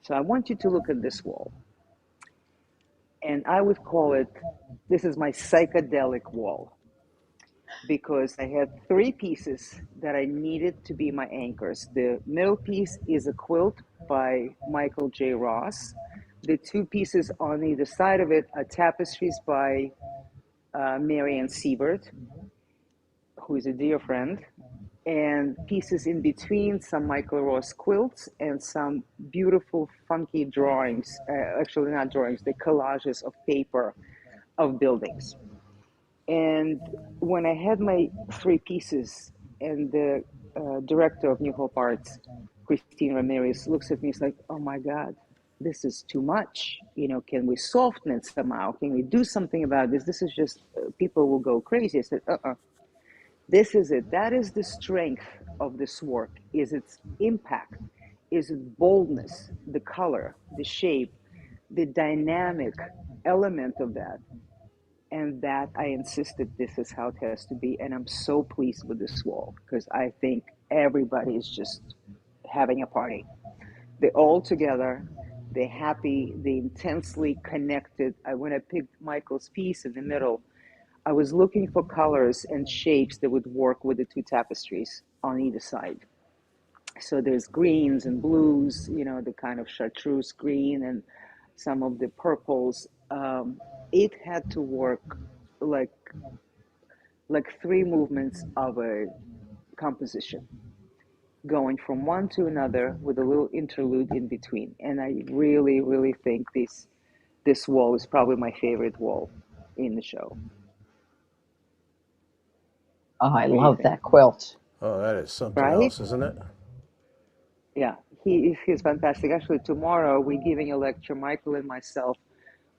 So I want you to look at this wall. And I would call it, this is my psychedelic wall, because I had three pieces that I needed to be my anchors. The middle piece is a quilt by Michael J. Ross. The two pieces on either side of it are tapestries by Marianne Siebert, who is a dear friend, and pieces in between, some Michael Ross quilts and some beautiful, funky drawings. Actually, not drawings, they're collages of paper of buildings. And when I had my three pieces, and the director of New Hope Arts, Christine Ramirez, looks at me, it's like, oh my God, this is too much. Can we soften it somehow? Can we do something about this? This is just, people will go crazy. I said, this is it. That is the strength of this work, is its impact, is its boldness, the color, the shape, the dynamic element of that. And that I insisted this is how it has to be. And I'm so pleased with this wall because I think everybody is just having a party. They're all together. They're happy. They're intensely connected. When I picked Michael's piece in the middle, I was looking for colors and shapes that would work with the two tapestries on either side. So there's greens and blues, the kind of chartreuse green and some of the purples. It had to work like three movements of a composition, going from one to another with a little interlude in between. And I really, really think this wall is probably my favorite wall in the show. Oh, I What do you love think? that quilt. Oh, that is something Right? else, isn't it? Yeah, he's fantastic. Actually, tomorrow we're giving a lecture. Michael and myself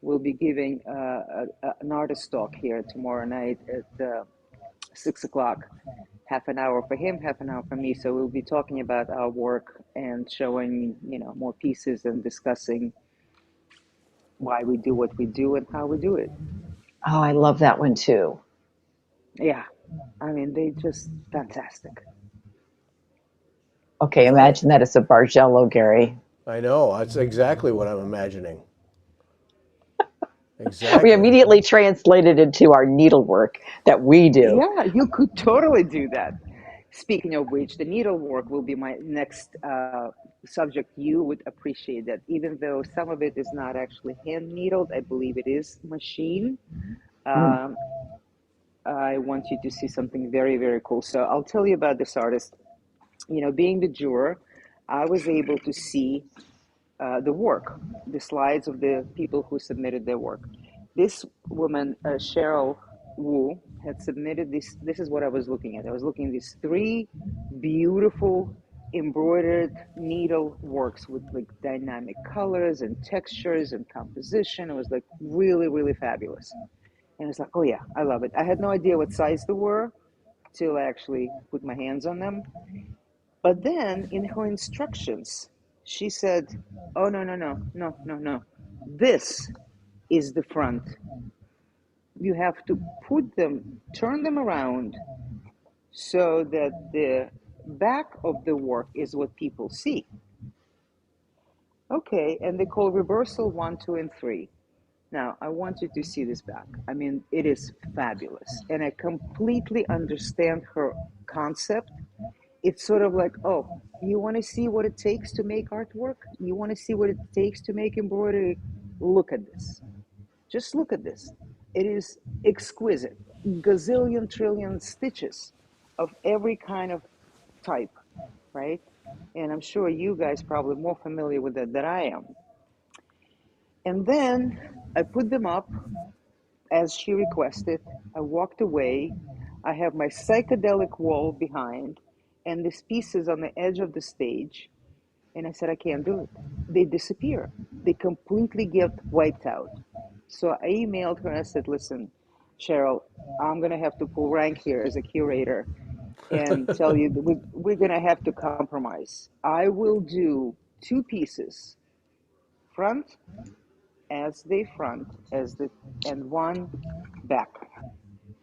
will be giving an artist talk here tomorrow night at 6 o'clock. Half an hour for him, half an hour for me. So we'll be talking about our work and showing, more pieces and discussing why we do what we do and how we do it. Oh, I love that one too. Yeah, I mean, they just fantastic. Okay, So, imagine that as a Bargello, Gary. I know. That's exactly what I'm imagining. We Exactly. immediately translate it into our needlework that we do. Yeah, you could totally do that. Speaking of which, the needlework will be my next subject. You would appreciate that, even though some of it is not actually hand needled. I believe it is machine. Mm. Um, I want you to see something very, very cool. So I'll tell you about this artist. Being the juror, I was able to see the work, the slides of the people who submitted their work. This woman, Cheryl Wu, had submitted this. This is what I was looking at. I was looking at these three beautiful embroidered needle works with like dynamic colors and textures and composition. It was like really, really fabulous. And it's like, oh yeah, I love it. I had no idea what size they were till I actually put my hands on them. But then in her instructions, she said, oh, no, no, no, no, no, no. This is the front. You have to put them, turn them around so that the back of the work is what people see. Okay, and they call reversal one, two, and three. Now, I want you to see this back. I mean, it is fabulous. And I completely understand her concept. It's sort of like, oh, you want to see what it takes to make artwork? You want to see what it takes to make embroidery? Look at this. Just look at this. It is exquisite. Gazillion trillion stitches of every kind of type, right? And I'm sure you guys probably more familiar with that than I am. And then I put them up as she requested. I walked away. I have my psychedelic wall behind and these pieces on the edge of the stage. And I said, I can't do it. They disappear. They completely get wiped out. So I emailed her and I said, listen, Cheryl, I'm going to have to pull rank here as a curator and tell you that we're going to have to compromise. I will do two pieces, front as the and one back.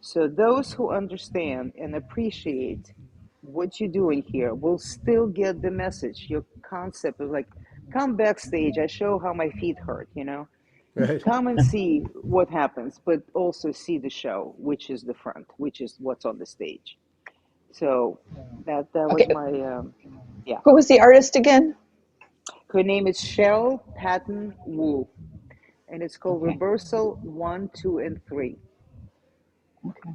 So those who understand and appreciate what you're doing here will still get the message. Your concept is like, come backstage. I show how my feet hurt. Right. Come and see what happens, but also see the show, which is the front, which is what's on the stage. So that was Okay, my yeah. who was the artist again? Her name is Cheryl Patton Wu, and it's called Okay, Reversal One, Two, and Three. okay,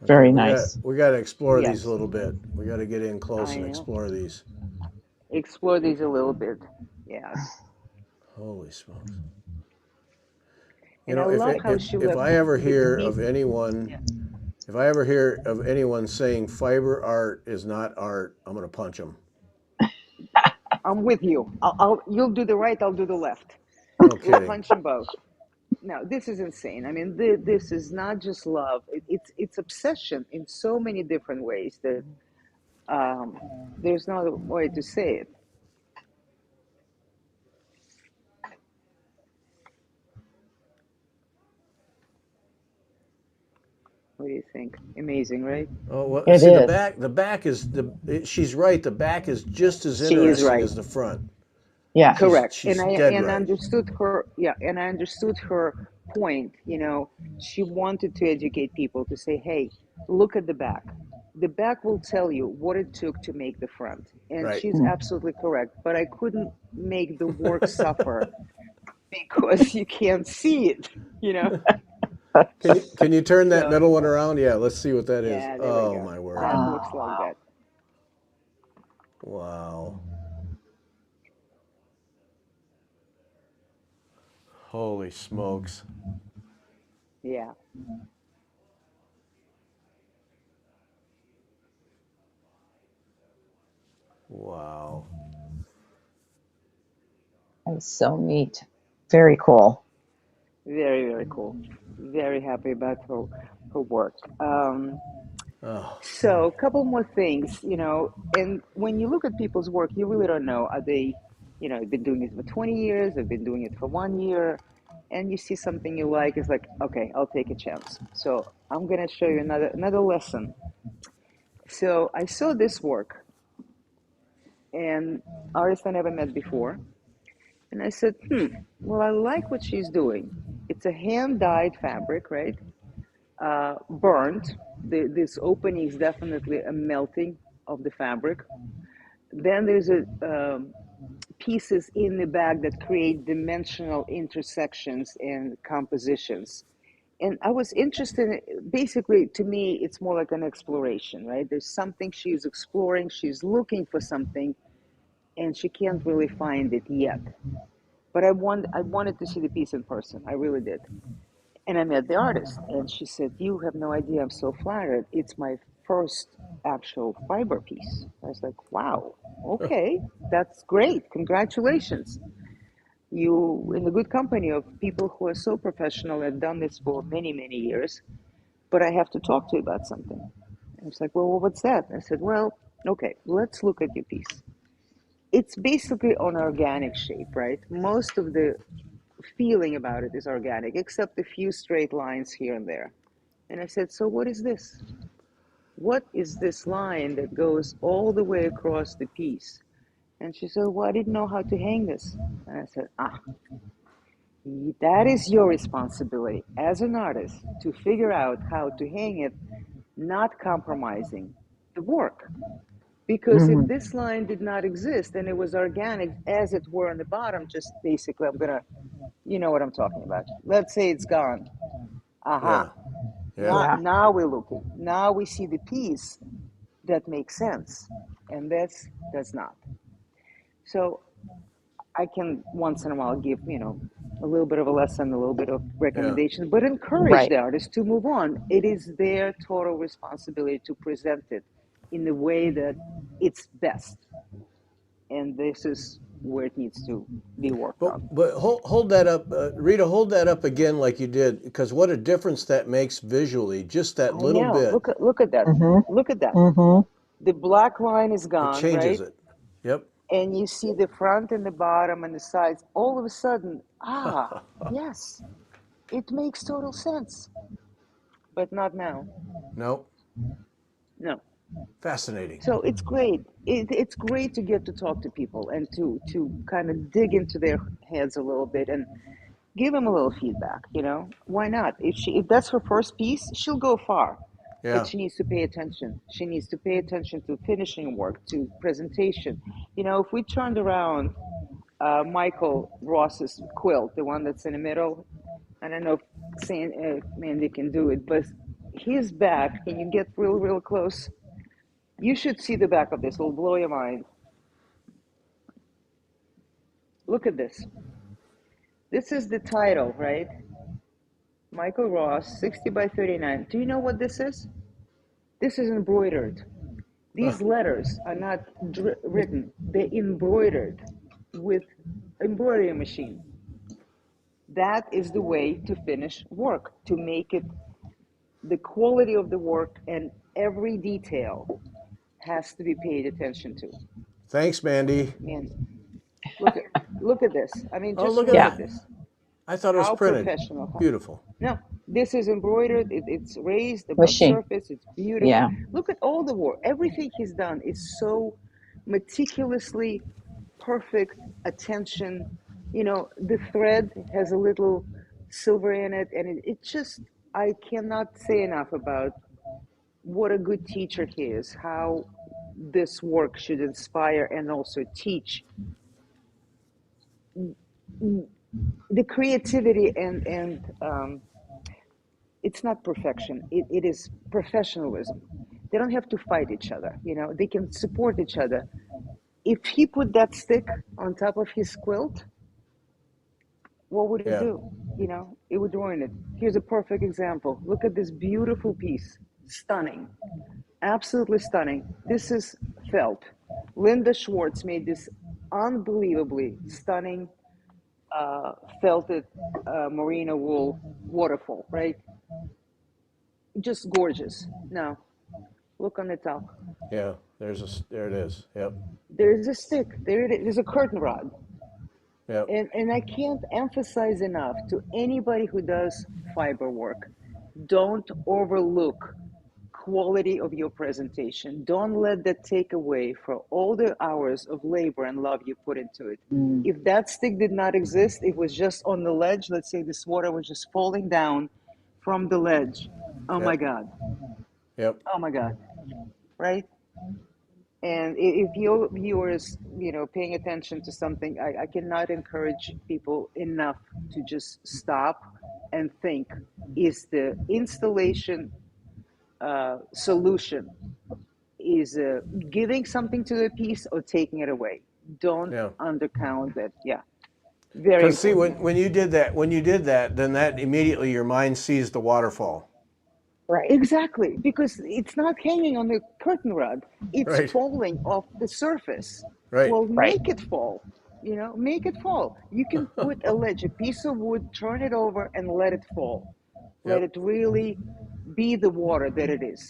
Okay, very we got nice. we got to explore these a Yes, little bit. We got to get in close I and know. explore these. Explore these a little bit. Yes. Holy smokes! You And I know, love how she if left I ever the hear beat. of anyone, Yeah. if I ever hear of anyone saying fiber art is not art, I'm gonna punch them. I'm with you. You'll do the right, I'll do the left. No We'll kidding. punch them both. No, this is insane. I mean, this is not just love. It's obsession in so many different ways that um, there's no other way to say it. What do you think? Amazing, right? Oh well, It see is. the back is she's right. The back is just as She is interesting right. as the front. Yeah. Correct. And She's I dead and right. understood her, yeah, and I understood her point. She wanted to educate people to say, hey, look at the back. The back will tell you what it took to make the front. And Right. she's Mm. absolutely correct. But I couldn't make the work suffer because you can't see it. Can you turn that So middle one around? Yeah, let's see what that is. yeah, there we Oh go. my word! That Oh, looks like wow. that. Wow! Holy smokes! Yeah. Wow! That is so neat. Very cool. Very, very cool. Very happy about her work. Oh, So, a couple more things. And when you look at people's work, you really don't know. Are they, been doing it for 20 years, they've been doing it for 1 year, and you see something you like, it's like, okay, I'll take a chance. So, I'm gonna show you another lesson. So, I saw this work, and artist I never met before. And I said, well, I like what she's doing. It's a hand-dyed fabric, right? Burnt. This opening is definitely a melting of the fabric. Then there's pieces in the bag that create dimensional intersections and compositions. And I was interested in, basically, to me, it's more like an exploration, right? There's something she's exploring, she's looking for something, and she can't really find it yet. But I wanted to see the piece in person. I really did. And I met the artist, and she said, "You have no idea. I'm so flattered. It's my first actual fiber piece." I was like, "Wow, okay, that's great. Congratulations. You in the good company of people who are so professional and done this for many, many years. But I have to talk to you about something." I was like, "Well, what's that?" I said, "Well, okay, let's look at your piece. It's basically an organic shape, right? Most of the feeling about it is organic, except a few straight lines here and there." And I said, "So what is this? What is this line that goes all the way across the piece?" And she said, "Well, I didn't know how to hang this." And I said, that is your responsibility as an artist to figure out how to hang it, not compromising the work. Because if Mhm. this line did not exist and it was organic as it were on the bottom, just basically, I'm going to, you know what I'm talking about. Let's say it's gone. Yeah. Aha. Yeah. Yeah. Now we're looking. Now we see the piece that makes sense. And this does not. So I can once in a while give, a little bit of a lesson, a little bit of Yeah. recommendation, but encourage Right. the artist to move on. It is their total responsibility to present it in the way that it's best. And this is where it needs to be worked on. But hold that up, Rita. Hold that up again, like you did, because what a difference that makes visually. Just that I little know. bit, Look at that. Mhm. Look at that. Mhm. The black line is it gone, changes right? it. Yep. And you see the front and the bottom and the sides. All of a sudden, yes, it makes total sense. But not now. No. No. Fascinating. So it's great. It's great to get to talk to people and to kind of dig into their heads a little bit and give them a little feedback. Why not? If that's her first piece, she'll go far, but Yeah. she needs to pay attention. She needs to pay attention to finishing work, to presentation. If we turned around Michael Ross's quilt, the one that's in the middle, I don't know if Mandy can do it, but his back. Can you get real, real close? You should see the back of this. It'll blow your mind. Look at this. This is the title, right? Michael Ross, 60 by 39. Do you know what this is? This is embroidered. Huh. These letters are not written, they're embroidered with embroidery machine. That is the way to finish work, to make it the quality of the work, and every detail has to be paid attention to. Thanks, Mandy. Man, look at look at this. I mean, Oh, just look at look Yeah. at that. this. I thought it was How printed. professional. Beautiful. No, this is embroidered. It's raised above Machine. surface. It's beautiful. Yeah. Look at all the work. Everything he's done is so meticulously perfect attention. The thread has a little silver in it, and it just, I cannot say enough about what a good teacher he is, how this work should inspire and also teach the creativity and it's not perfection. It is professionalism. They don't have to fight each other. They can support each other. If he put that stick on top of his quilt, what would it Yeah. do? It would ruin it. Here's a perfect example. Look at this beautiful piece. Stunning. Absolutely stunning. This is felt. Linda Schwartz made this unbelievably stunning uh, felted merino wool waterfall, right? Just gorgeous. Now, look on the top. Yeah. There it is. Yep. There's a stick. There it is. There's a curtain rod. Yep. And I can't emphasize enough to anybody who does fiber work, don't overlook quality of your presentation. Don't let that take away for all the hours of labor and love you put into it. Mm. If that stick did not exist, it was just on the ledge. Let's say this water was just falling down from the ledge. Oh my Yep. God. Yep. Oh my God. Right? And if your viewers, paying attention to something, I cannot encourage people enough to just stop and think, is the installation solution is giving something to the piece or taking it away? Don't Yeah. undercount that. Yeah, very Because see, important. when you did that, then that immediately your mind sees the waterfall. Right. Exactly, because it's not hanging on the curtain rod, it's Right. falling off the surface. Right. Well, Right. make it fall, make it fall. You can put a ledge, a piece of wood, turn it over and let it fall. Let Yep. it really be the water that it is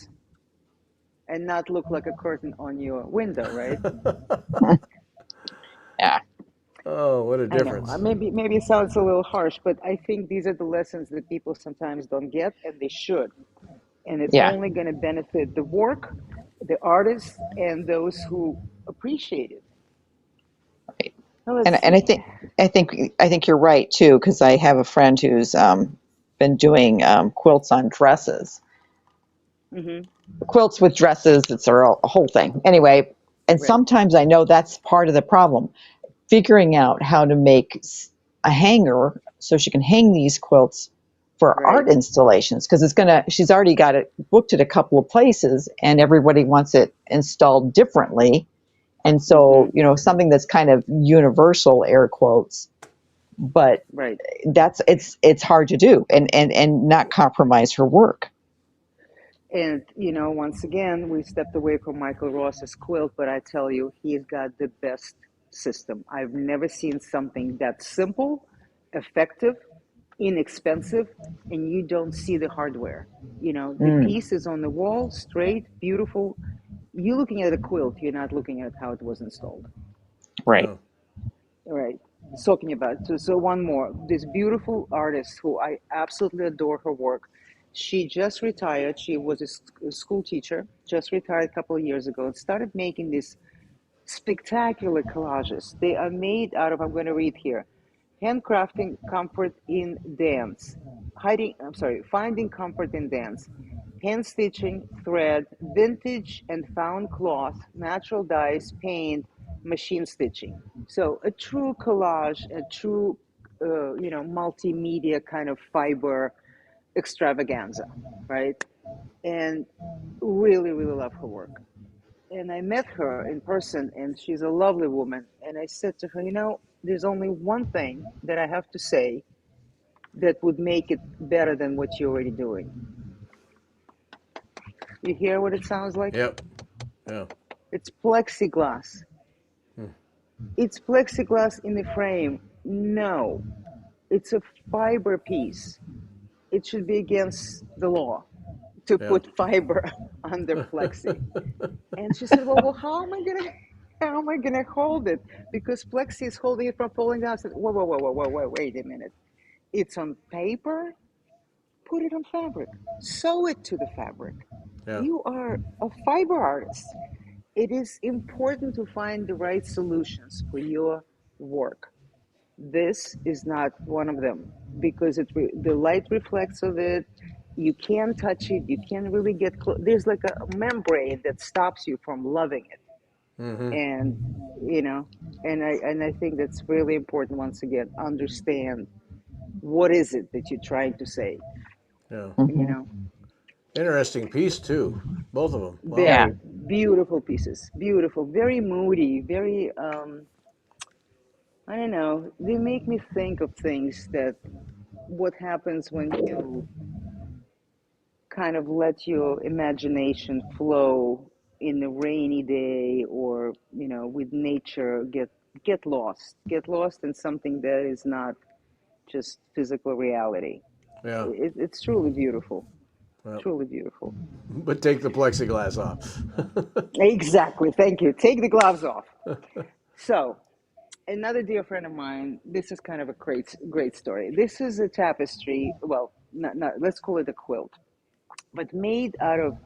and not look like a curtain on your window, right? Yeah. Oh, what a I know. difference. Maybe it sounds a little harsh, but I think these are the lessons that people sometimes don't get, and they should. And it's Yeah. only going to benefit the work, the artists, and those who appreciate it. Right. Now let's And see. I think you're right too, because I have a friend who's been doing quilts on dresses, Hmm. quilts with dresses. It's a whole thing. Anyway, and Right, sometimes I know that's part of the problem, figuring out how to make a hanger so she can hang these quilts for right. art installations, because she's already got it booked at a couple of places and everybody wants it installed differently. And Hmm. so, something that's kind of universal, air quotes, but Right. it's hard to do and not compromise her work. And, once again, we stepped away from Michael Ross's quilt, but I tell you, he's got the best system. I've never seen something that simple, effective, inexpensive, and you don't see the hardware. The Mm, piece is on the wall, straight, beautiful. You're looking at a quilt, you're not looking at how it was installed. right. Yeah. All right. Talking about so one more. This beautiful artist who I absolutely adore her work. She just retired. She was a school teacher, just retired a couple of years ago, and started making these spectacular collages. They are made out of, I'm going to read here, handcrafting comfort in dance, finding comfort in dance, hand stitching, thread, vintage and found cloth, natural dyes, paint, machine stitching. So a true collage, a true, multimedia kind of fiber extravaganza, right? And really, really love her work. And I met her in person, and she's a lovely woman. And I said to her, there's only one thing that I have to say that would make it better than what you're already doing. You hear what it sounds like? Yep. Yeah. It's plexiglass. It's plexiglass in the frame. No, it's a fiber piece. It should be against the law to Yeah. put fiber under plexi. And she said, "Well, how am I gonna, how am I gonna hold it? Because plexi is holding it from falling down." I said, "Whoa, whoa, whoa, whoa, whoa, whoa, wait a minute. It's on paper. Put it on fabric. Sew it to the fabric. Yeah. You are a fiber artist. It is important to find the right solutions for your work. This is not one of them because the light reflects of it. You can't touch it. You can't really get close. There's like a membrane that stops you from loving it. Mm-hmm. And you know, and I think that's really important. Once again, understand what is it that you're trying to say. Yeah. You Hmm. know, Interesting piece too. Both of them. Wow. Yeah. very beautiful pieces, beautiful, very moody, very I don't know. They make me think of things that what happens when you kind of let your imagination flow in a rainy day or with nature, get lost in something that is not just physical reality. Yeah. It's truly beautiful, Well, truly beautiful. but take the plexiglass off. Exactly, thank you. Take the gloves off. So another dear friend of mine, this is kind of a great story. This is a tapestry, well, not let's call it a quilt. but made out of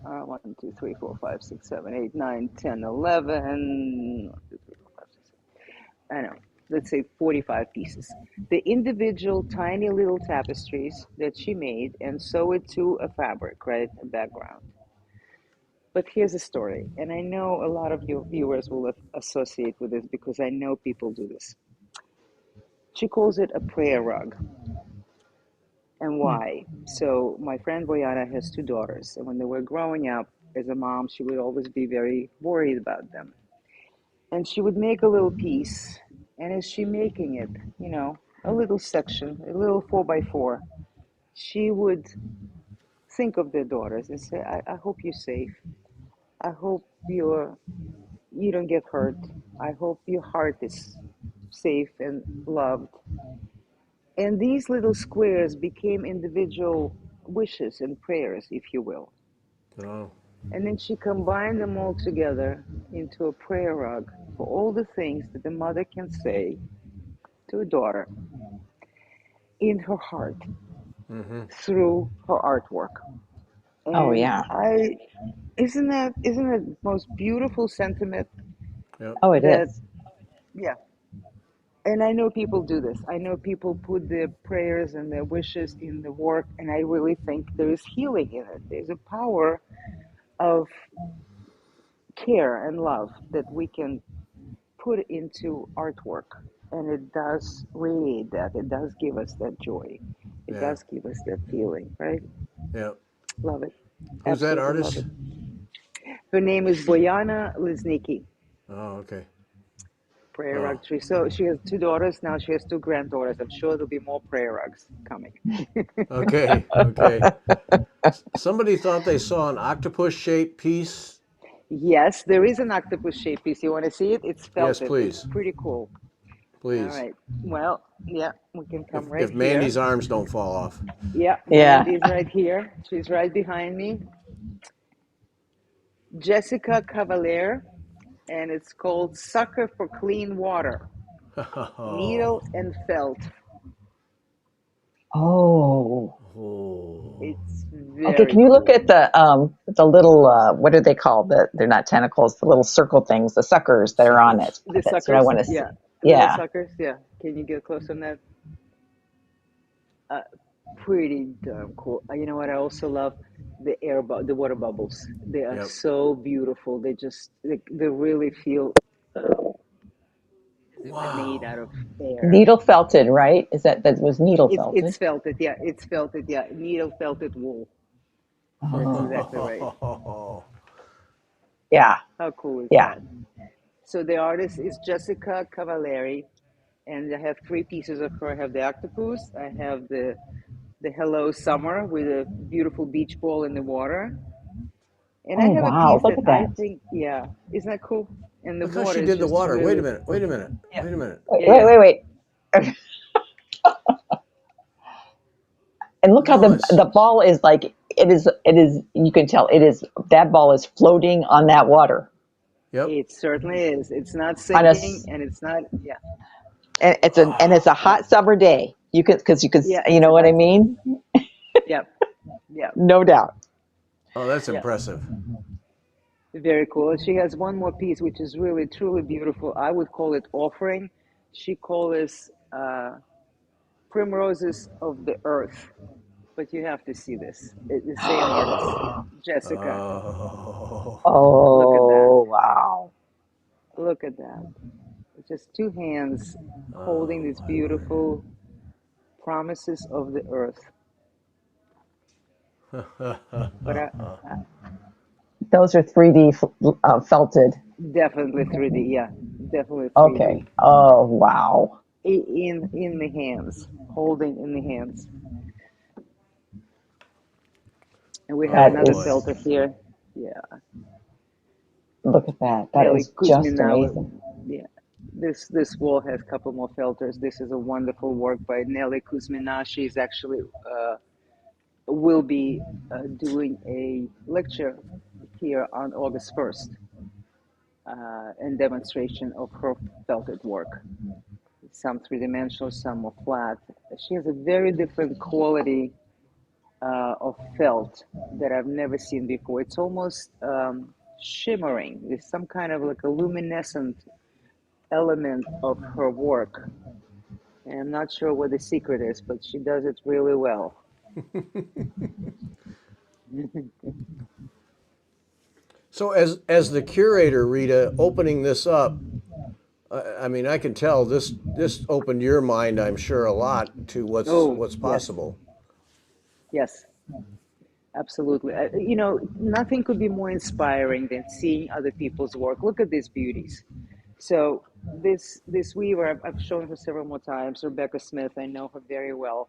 1, 2, 3, 4, 5, 6, 7, 8, 9, 10, 11. 1, 2, 3, 4, 5, 6, 7. I don't know. Let's say 45 pieces. The individual tiny little tapestries that she made and sew it to a fabric, right? A background. But here's a story, and I know a lot of your viewers will associate with this because I know people do this. She calls it a prayer rug. And why? So, my friend Boyana has two daughters, and when they were growing up, as a mom, she would always be very worried about them. And she would make a little piece, and as she making it, a little section, a little 4 by 4, she would think of their daughters and say, I hope you're safe. I hope you don't get hurt. I hope your heart is safe and loved. And these little squares became individual wishes and prayers, if you will. Oh, And then she combined them all together into a prayer rug for all the things that the mother can say to a daughter in her heart through her artwork. Oh And yeah. I isn't that the most beautiful sentiment yep. Oh, it that, is. yeah. And I know people do this. I know people put their prayers and their wishes in the work, and I really think there is healing in it. There's a power of care and love that we can put into artwork, and it does radiate that. It does give us that joy. It Yeah. does give us that feeling, right? Yep. Love it. Who's that Absolutely love artist? it. Her name is Boyana Lizniki, Oh, okay. prayer Oh, rug tree. So she has two daughters. Now she has two granddaughters. I'm sure there'll be more prayer rugs coming. okay. Okay. Somebody thought they saw an octopus-shaped piece. Yes, there is an octopus shaped piece. You want to see it? It's Yes, felted. It's please. pretty cool. All Please. right. Well, yeah, we can come right If here. Mandy's arms don't fall off. Yeah, Yeah. Mandy's right here. She's right behind me. Jessica Cavalier, and it's called Sucker for Clean Water, oh. needle and felt. Oh. Oh. It's Okay, very can you look cool. at the little what are they called? They're not tentacles, the little circle things, the suckers that are on Suckers. it. The That's what I suckers, want to see. yeah, little Yeah. suckers, yeah. Can you get close on that? Uh, Pretty darn cool. You know what? I also love the water bubbles. They are Yep. so beautiful. They really feel they're made Wow. out of air. Needle felted, right? That was needle It's felted? felted, yeah. It's felted, yeah. Needle felted wool. That's Oh. exactly right. Yeah. How cool is Yeah. that? So the artist is Jessica Cavalieri, and I have three pieces of her. I have the octopus. I have the Hello Summer with a beautiful beach ball in the water, and I Oh have a wow, piece look that at I that. think, yeah, isn't that cool? And the Look how water she is did the just water. Wait a really, minute. Wait a minute. yeah, Wait a minute. Wait, yeah, wait, yeah, wait, wait. And look how No, the ball is like it is you can tell it is that ball is floating on that water Yep. it certainly is. It's not on a sinking, and it's not, yeah, and it's a hot summer day. You could because you could yeah. you It's know a what I hot, mean? yeah, yeah, No doubt. Oh, that's yeah. impressive. Very cool. She has one more piece, which is really, truly beautiful. I would call it offering. She calls this primroses of the earth. But you have to see this. It's the same artist, Jessica. Oh. Look at that. Oh wow. Look at that. It's just two hands holding Oh these my word. beautiful promises of the earth. But Those are 3D felted. definitely 3D. Yeah, definitely 3D. Okay. Oh wow. In the hands, holding in the hands. And we have That Oh another boy. is felter here. Yeah, look at that. That Nelly is just Kuzmina. amazing. Yeah, this wall has a couple more filters. This is a wonderful work by Nelly Kuzmina. She's actually will be doing a lecture here on August 1st, in demonstration of her felted work. Some three-dimensional, some more flat. She has a very different quality of felt that I've never seen before. It's almost shimmering. There's some kind of like a luminescent element of her work. And I'm not sure what the secret is, but she does it really well. So as the curator, Rita, opening this up, I mean, I can tell this opened your mind, I'm sure, a lot to Oh, what's yes, possible. yes, absolutely. Nothing could be more inspiring than seeing other people's work. Look at these beauties. So this weaver, I've shown her several more times. Rebecca Smith, I know her very well.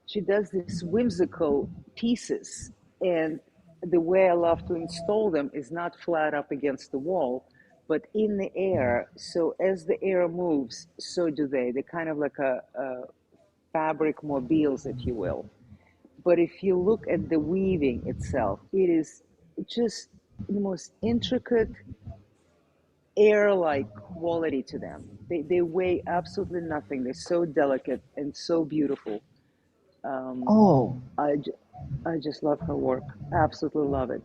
She does these whimsical pieces, and the way I love to install them is not flat up against the wall, but in the air. So as the air moves, so do they. They're kind of like a fabric mobiles, if you will. But if you look at the weaving itself, it is just the most intricate air-like quality to them. They weigh absolutely nothing. They're so delicate and so beautiful. Um, Oh, I, I just love her work. Absolutely love it.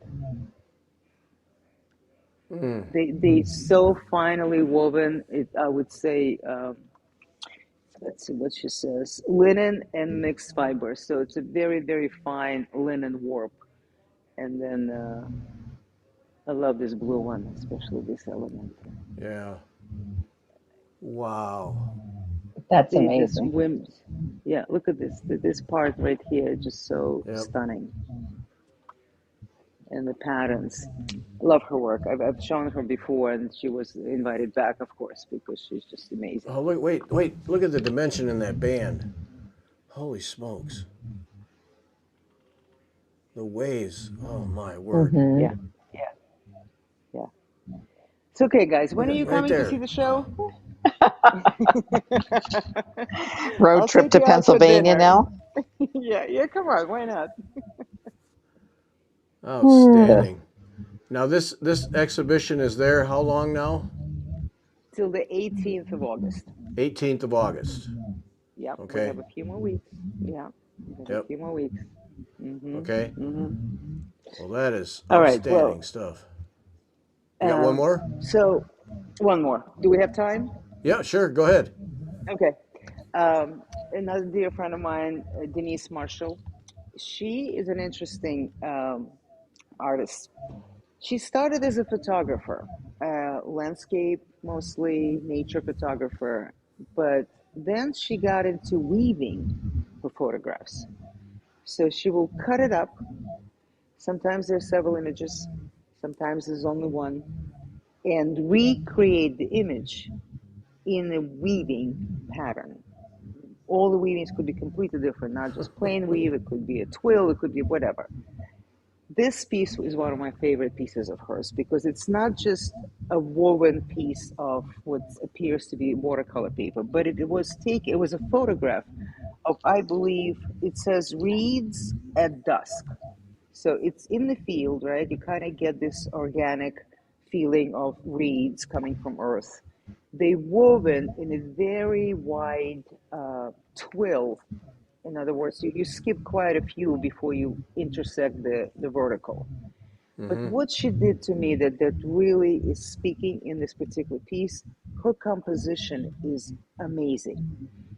Mm. They so finely woven. It, I would say, let's see what she says, linen and mixed fibers. So it's a very, very fine linen warp. And then I love this blue one, especially this element. Yeah. Wow. that's This amazing. whims, yeah. Look at this. This part right here, just so Yep. stunning, and the patterns. I love her work. I've shown her before, and she was invited back, of course, because she's just amazing. Oh, look, wait. Look at the dimension in that band. Holy smokes. The waves. Oh, my word. Hmm. Yeah, yeah, yeah. It's okay, guys. Look When are at you right coming to see there. the Wow. show? Road I'll trip take to you out for Pennsylvania dinner. now. Yeah, yeah. Come on, why not? Hmm. Outstanding. Now this exhibition is there how long now? Till the 18th of August. 18th of August. Yep, we Okay. have a few more weeks. Yeah, we have a Yep. few more weeks. Mhm, Okay. mhm. Well, that is All right. outstanding Well, stuff. You got one um, more? so one more. Do we have time? Yeah, sure. Go ahead. Okay. Um, Another dear friend of mine, Denise Marshall. She is an interesting artist. She started as a photographer, landscape mostly, nature photographer, but then she got into weaving her photographs. So she will cut it up. Sometimes there's several images, sometimes there's only one, and recreate the image in a weaving pattern. All the weavings could be completely different, not just plain weave, it could be a twill, it could be whatever. This piece is one of my favorite pieces of hers because it's not just a woven piece of what appears to be watercolor paper, but it was a photograph of, I believe it says reeds at dusk. So it's in the field, right? You kind of get this organic feeling of reeds coming from earth. They woven in a very wide twill. In other words, you skip quite a few before you intersect the vertical. But Mm-hmm. what she did to me that really is speaking in this particular piece, her composition is amazing.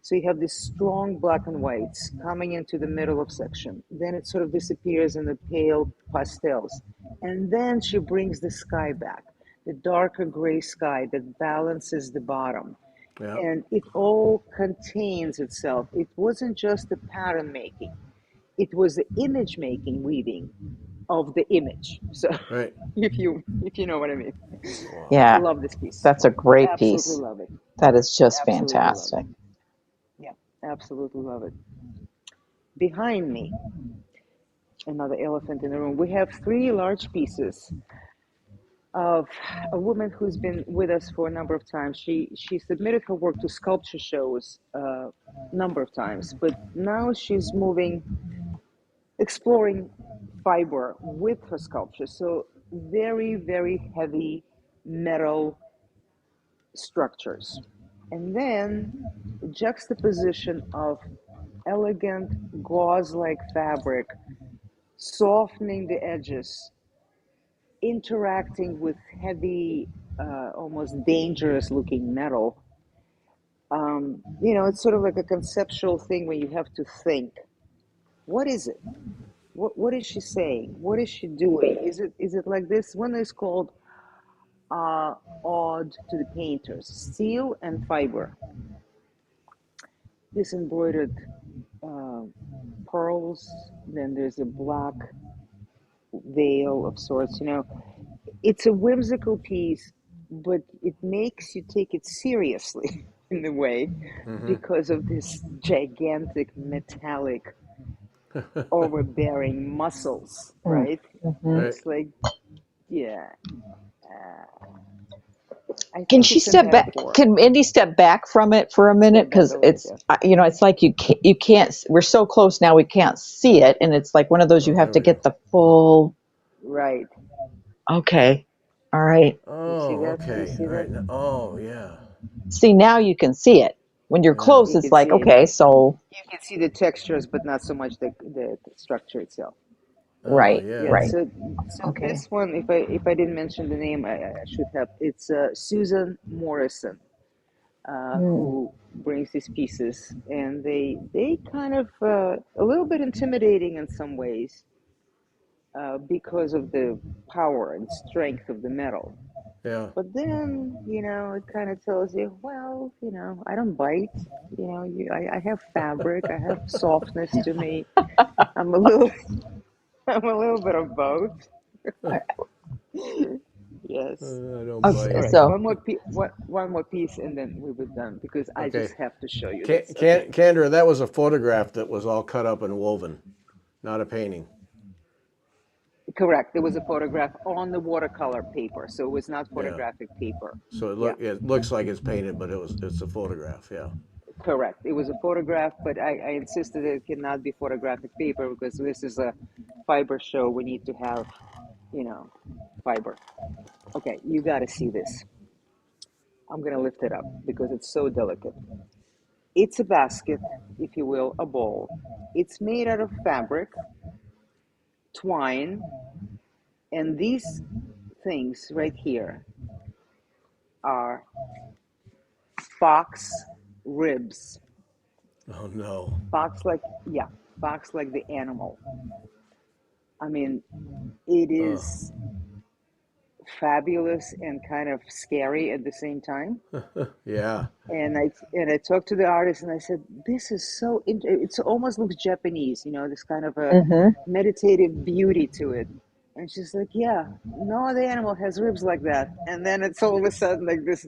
So you have these strong black and whites coming into the middle of section. Then it sort of disappears in the pale pastels. And then she brings the sky back, the darker gray sky that balances the bottom. Yeah. And it all contains itself. It wasn't just the pattern making, it was the image making weaving of the image. So Right. if you know what I mean. Wow. Yeah, Love this piece. that's a great Absolutely piece. love it. That is just Absolutely love it. fantastic. Yeah, absolutely love it. Behind me, another elephant in the room, we have three large pieces of a woman who's been with us for a number of times. She submitted her work to sculpture shows a number of times, but now she's moving, exploring fiber with her sculpture. So very, very heavy metal structures. And then juxtaposition of elegant gauze like fabric softening the edges, interacting with heavy, almost dangerous looking metal. It's sort of like a conceptual thing where you have to think, what is it? What is she saying? What is she doing? Is it like this? One is called ode to the painters, steel and fiber. This embroidered uh, pearls. Then there's a black veil of sorts. It's a whimsical piece, but it makes you take it seriously in a way because of this gigantic metallic overbearing muscles, right? Mm-hmm. Right. It's like, yeah, uh, I Can think she it's a step back? metaphor. Can Mindy step back from it for a minute? Step back a Because little bit, it's, yeah. it's like you can't. We're so close now, we can't see it, and it's like one of those you Oh, have there to we go. get the full. Right. Okay, all right. You see Oh, that? You okay. see All that? right. Oh, yeah. See, now you can see it. When you're Yeah. close, You it's can like, see okay, so you can see the textures, but not so much the structure itself. Oh, right, yeah. Yeah. right, So okay. this one, if I didn't mention the name, I should have. It's Susan Morrison, Mm. who brings these pieces, and they kind of a little bit intimidating in some ways because of the power and strength of the metal. Yeah. But then, it kind of tells you, well, I don't bite. I have fabric. I have softness to me. I'm a little, I'm a little bit of both. Yes. I don't Okay, All bite. right. so One more piece, and then we were done because I Okay. just have to show you this. Okay. Candor, that was a photograph that was all cut up and woven, not a painting. Correct. There was a photograph on the watercolor paper, so it was not Yeah. photographic paper. So Yeah. it looks like it's painted, but it's a photograph. Yeah. Correct. It was a photograph, but I insisted it cannot be photographic paper because this is a fiber show. We need to have, you know, fiber. Okay, you got to see this. I'm going to lift it up because it's so delicate. It's a basket, if you will, a bowl. It's made out of fabric, twine, and these things right here are fox ribs. Oh no. Fox like, yeah, fox like the animal. I mean, it Oh. is fabulous and kind of scary at the same time. Yeah. And I talked to the artist and I said, "This is so. It almost looks Japanese, this kind of a hmm meditative beauty to it." And she's like, "Yeah, no other animal has ribs like that." And then it's all of a sudden like this.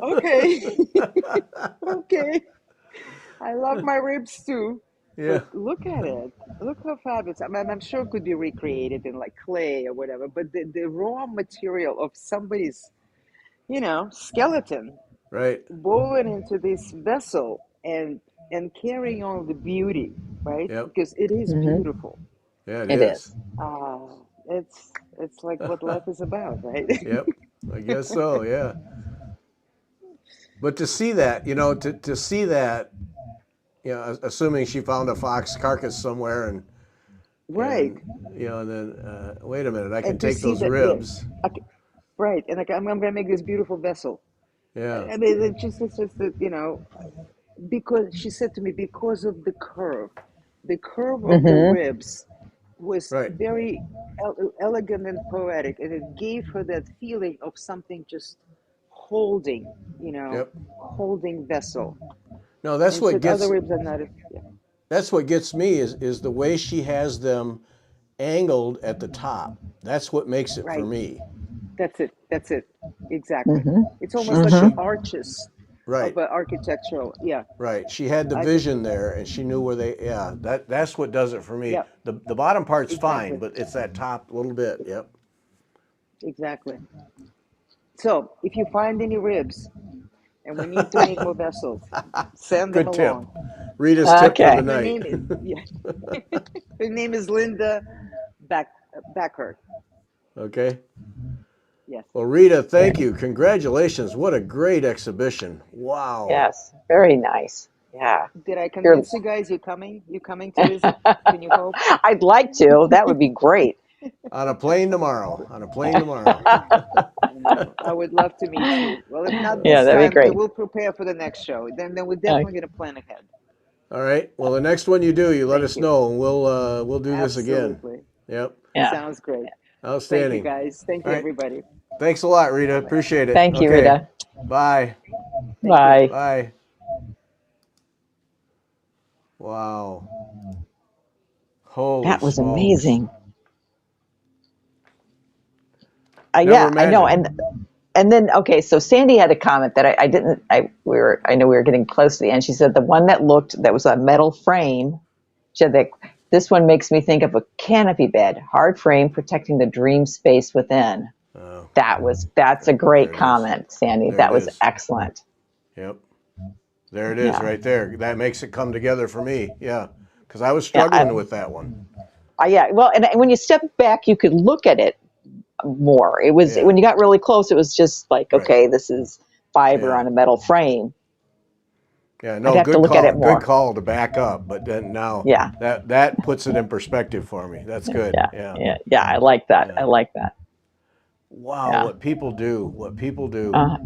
Okay, okay. I love my ribs too, Yeah. but look at it. Look how fabulous. I'm sure it could be recreated in like clay or whatever, but the raw material of somebody's, skeleton Right. woven into this vessel and carrying on the beauty, right? Yep. Because it is hmm beautiful. Yeah, it It is. is. It's like what life is about, right? Yep. I guess so. Yeah. But to see that, to see that, assuming she found a fox carcass somewhere Right. and and then wait a minute, I can And to take see those that, ribs. right, and like, I'm gonna make this beautiful vessel. Yeah. I mean, it's just that, because she said to me, because of the curve of the hmm ribs was Right. very elegant and poetic, and it gave her that feeling of something just holding, Yep. holding vessel. No, that's And she what said other gets ribs are not. Yeah, that's what gets me is the way she has them angled at the top. That's what makes it for right. me. That's it. That's it. Exactly. hmm It's She almost like the hmm she arches of right. an architectural. Yeah, Right. She had the I could. vision there and she knew where they yeah, that's what does it for me. Yeah, The bottom part's fine, exactly. but it's that top little bit. Yep. Exactly. So if you find any ribs and we need to make more vessels, send them Good tip. along. Rita's tip for the Okay. Her night. name is yeah. Her name is Linda Back Backert. Okay. Yes. Well, Rita, thank Very. you. Congratulations. What a great exhibition. Wow. Yes. Very nice. Yeah. Did I You're, convince you guys? You coming? You coming to visit? Can you hope? I'd like to. That would be great. On a plane tomorrow. On a plane tomorrow. I know. I would love to meet you. Well, if not Yeah, this that'd be time, then great. we'll prepare for the next show. Then we're Uh, definitely going to plan ahead. All right. Well, the next one you do, you let Thank us you. know, and we'll do this again. Absolutely. Yep. yeah. Sounds great. Thank you, Outstanding. guys. Thank All you, right. everybody. Thanks a lot, Rita. Bye bye. Appreciate it. Thank you, Okay. Rita. Bye. Thank you. Bye. Bye. Wow. Holy That was smokes. amazing. Never Yeah, I know. imagined. And then okay, so Sandy had a comment that I didn't. I know we were getting close to the end. She said the one that was a metal frame. She said that this one makes me think of a canopy bed, hard frame protecting the dream space within. Oh, That's a there great it is. comment, Sandy. There That it was is. excellent. Yep. There it is Yeah, right there. That makes it come together for me. Yeah. Because I was yeah, struggling with that one. yeah. Well, and when you step back, you could look at it more. It was Yeah. when you got really close, it was just like, Right. okay, this is fiber Yeah. on a metal frame. Yeah. I'd No, have to good look at call. it Good more. call to back up. But then now Yeah, that puts it in perspective for me. That's good. yeah, Yeah. yeah, yeah. I like that. Yeah. I like that. Wow. Yeah, What people do. What people do. uh,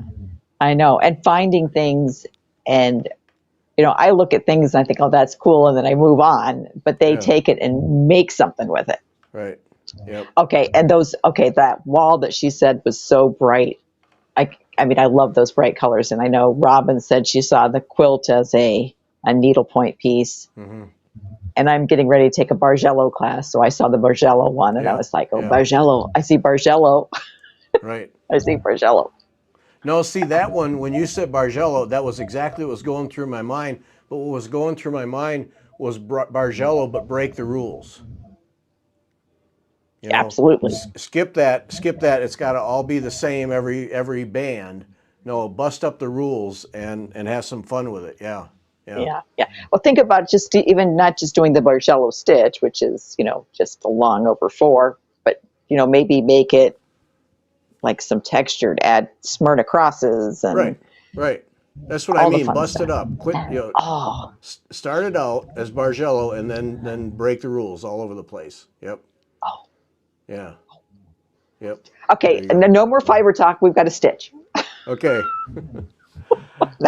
I know. And finding things, and I look at things and I think, oh, that's cool, and then I move on. But they Yeah. take it and make something with it. Right. Yep. Okay, and that wall that she said was so bright. I mean, I love those bright colors, and I know Robin said she saw the quilt as a needlepoint piece, Mm-hmm. and I'm getting ready to take a Bargello class, so I saw the Bargello one, and I Yeah. was like, oh, Yeah. Bargello, I see Bargello, Right. I see Bargello. No, see that one when you said Bargello, that was exactly what was going through my mind. But what was going through my mind was Bargello, but break the rules. Absolutely. Skip that. Skip that. It's got to all be the same every band. No, bust up the rules and have some fun with it. Yeah, yeah, Yeah, yeah. Well, think about just even not just doing the Bargello stitch, which is just a long over four, but maybe make it like some textured, add Smyrna crosses and right, right. That's what I all the mean. fun Bust stuff. it up. Quit. Oh, Start it out as Bargello and then break the rules all over the place. Yep. oh. Yeah. Yep. There Okay, you and go. then no more fiber talk. We've got a stitch. Okay.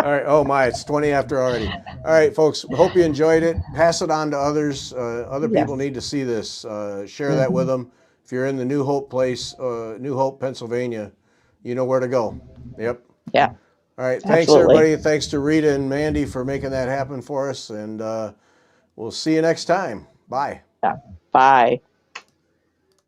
All right. Oh my, it's 20 after already. All right, folks. Hope you enjoyed it. Pass it on to others. Other people Yes. need to see this. Share that with them. If you're in the New Hope place, New Hope, Pennsylvania, you know where to go. Yep. Yeah, All right. Thanks absolutely. everybody. Thanks to Rita and Mandy for making that happen for us. And we'll see you next time. Bye. Yeah. Bye.